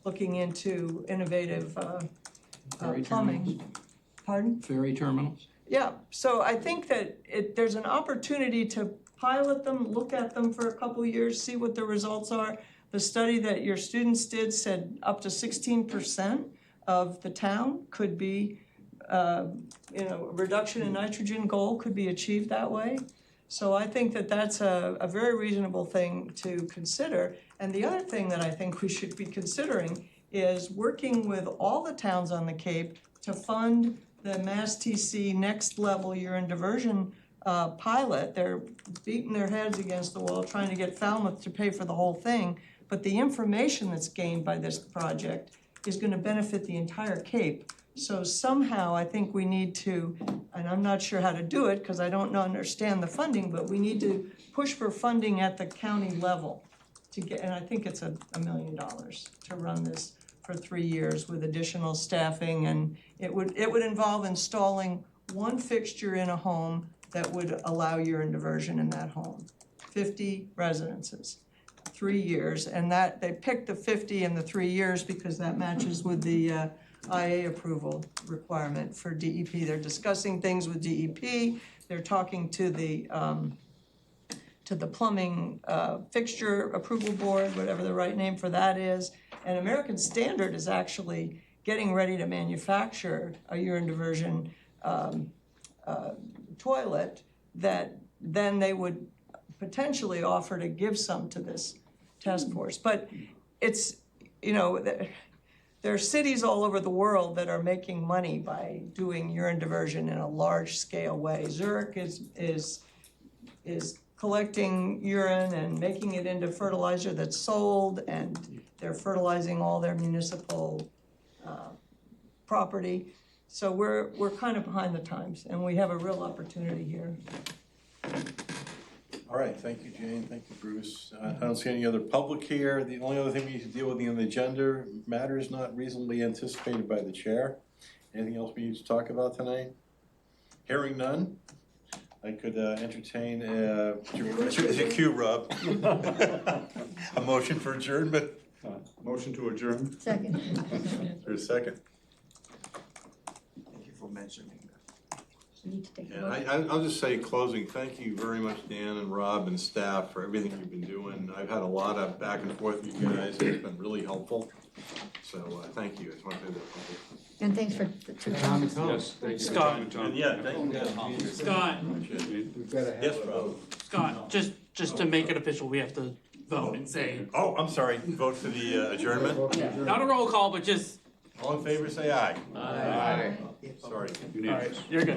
looking into innovative Ferry plumbing. terminals. Pardon? Ferry terminals. Yeah, so I think that there's an opportunity to pilot them, look at them for a couple years, see what the results are. The study that your students did said up to 16% of the town could be, reduction in nitrogen goal could be achieved that way. So I think that that's a very reasonable thing to consider. And the other thing that I think we should be considering is working with all the towns on the Cape to fund the Mass TC Next Level Urine Diversion pilot. They're beating their heads against the wall trying to get Falmouth to pay for the whole thing. But the information that's gained by this project is gonna benefit the entire Cape. So somehow I think we need to, and I'm not sure how to do it because I don't understand the funding, but we need to push for funding at the county level to get, and I think it's $1 million to run this for 3 years with additional staffing, and it would involve installing one fixture in a home that would allow urine diversion in that home. 50 residences, 3 years, and that they picked the 50 and the 3 years because that matches with the IA approval requirement for DEP. They're discussing things with DEP. They're talking to the plumbing fixture approval board, whatever the right name for that is. And American Standard is actually getting ready to manufacture a urine diversion toilet that then they would potentially offer to give some to this task force. But it's, there are cities all over the world that are making money by doing urine diversion in a large scale way. Zurich is collecting urine and making it into fertilizer that's sold, and they're fertilizing all their municipal property. So we're kind of behind the times, and we have a real opportunity here. All right, thank you, Jane, thank you, Bruce. I don't see any other public here. The only other thing we need to deal with on the agenda, matters not reasonably anticipated by the chair. Anything else we need to talk about tonight? Hearing none, I could entertain, is it Q, Rob? A motion for adjournment? Motion to adjourn. Second. Is there a second? Thank you for mentioning that. You need to take a And vote. I'll just say, closing, thank you very much, Dan and Rob and staff, for everything you've been doing. I've had a lot of back and forth with you guys, it's been really helpful. So, thank you, I just want to say that publicly. And thanks for the 2 comments. Yes, thank you. Scott. And yeah, thank you. Scott, Yes, Rob? Scott, just to make it official, we have to vote and say, Oh, I'm sorry, vote for the adjournment? not a roll call, but just, All in favor, say aye. Aye. Sorry. all right, you're good.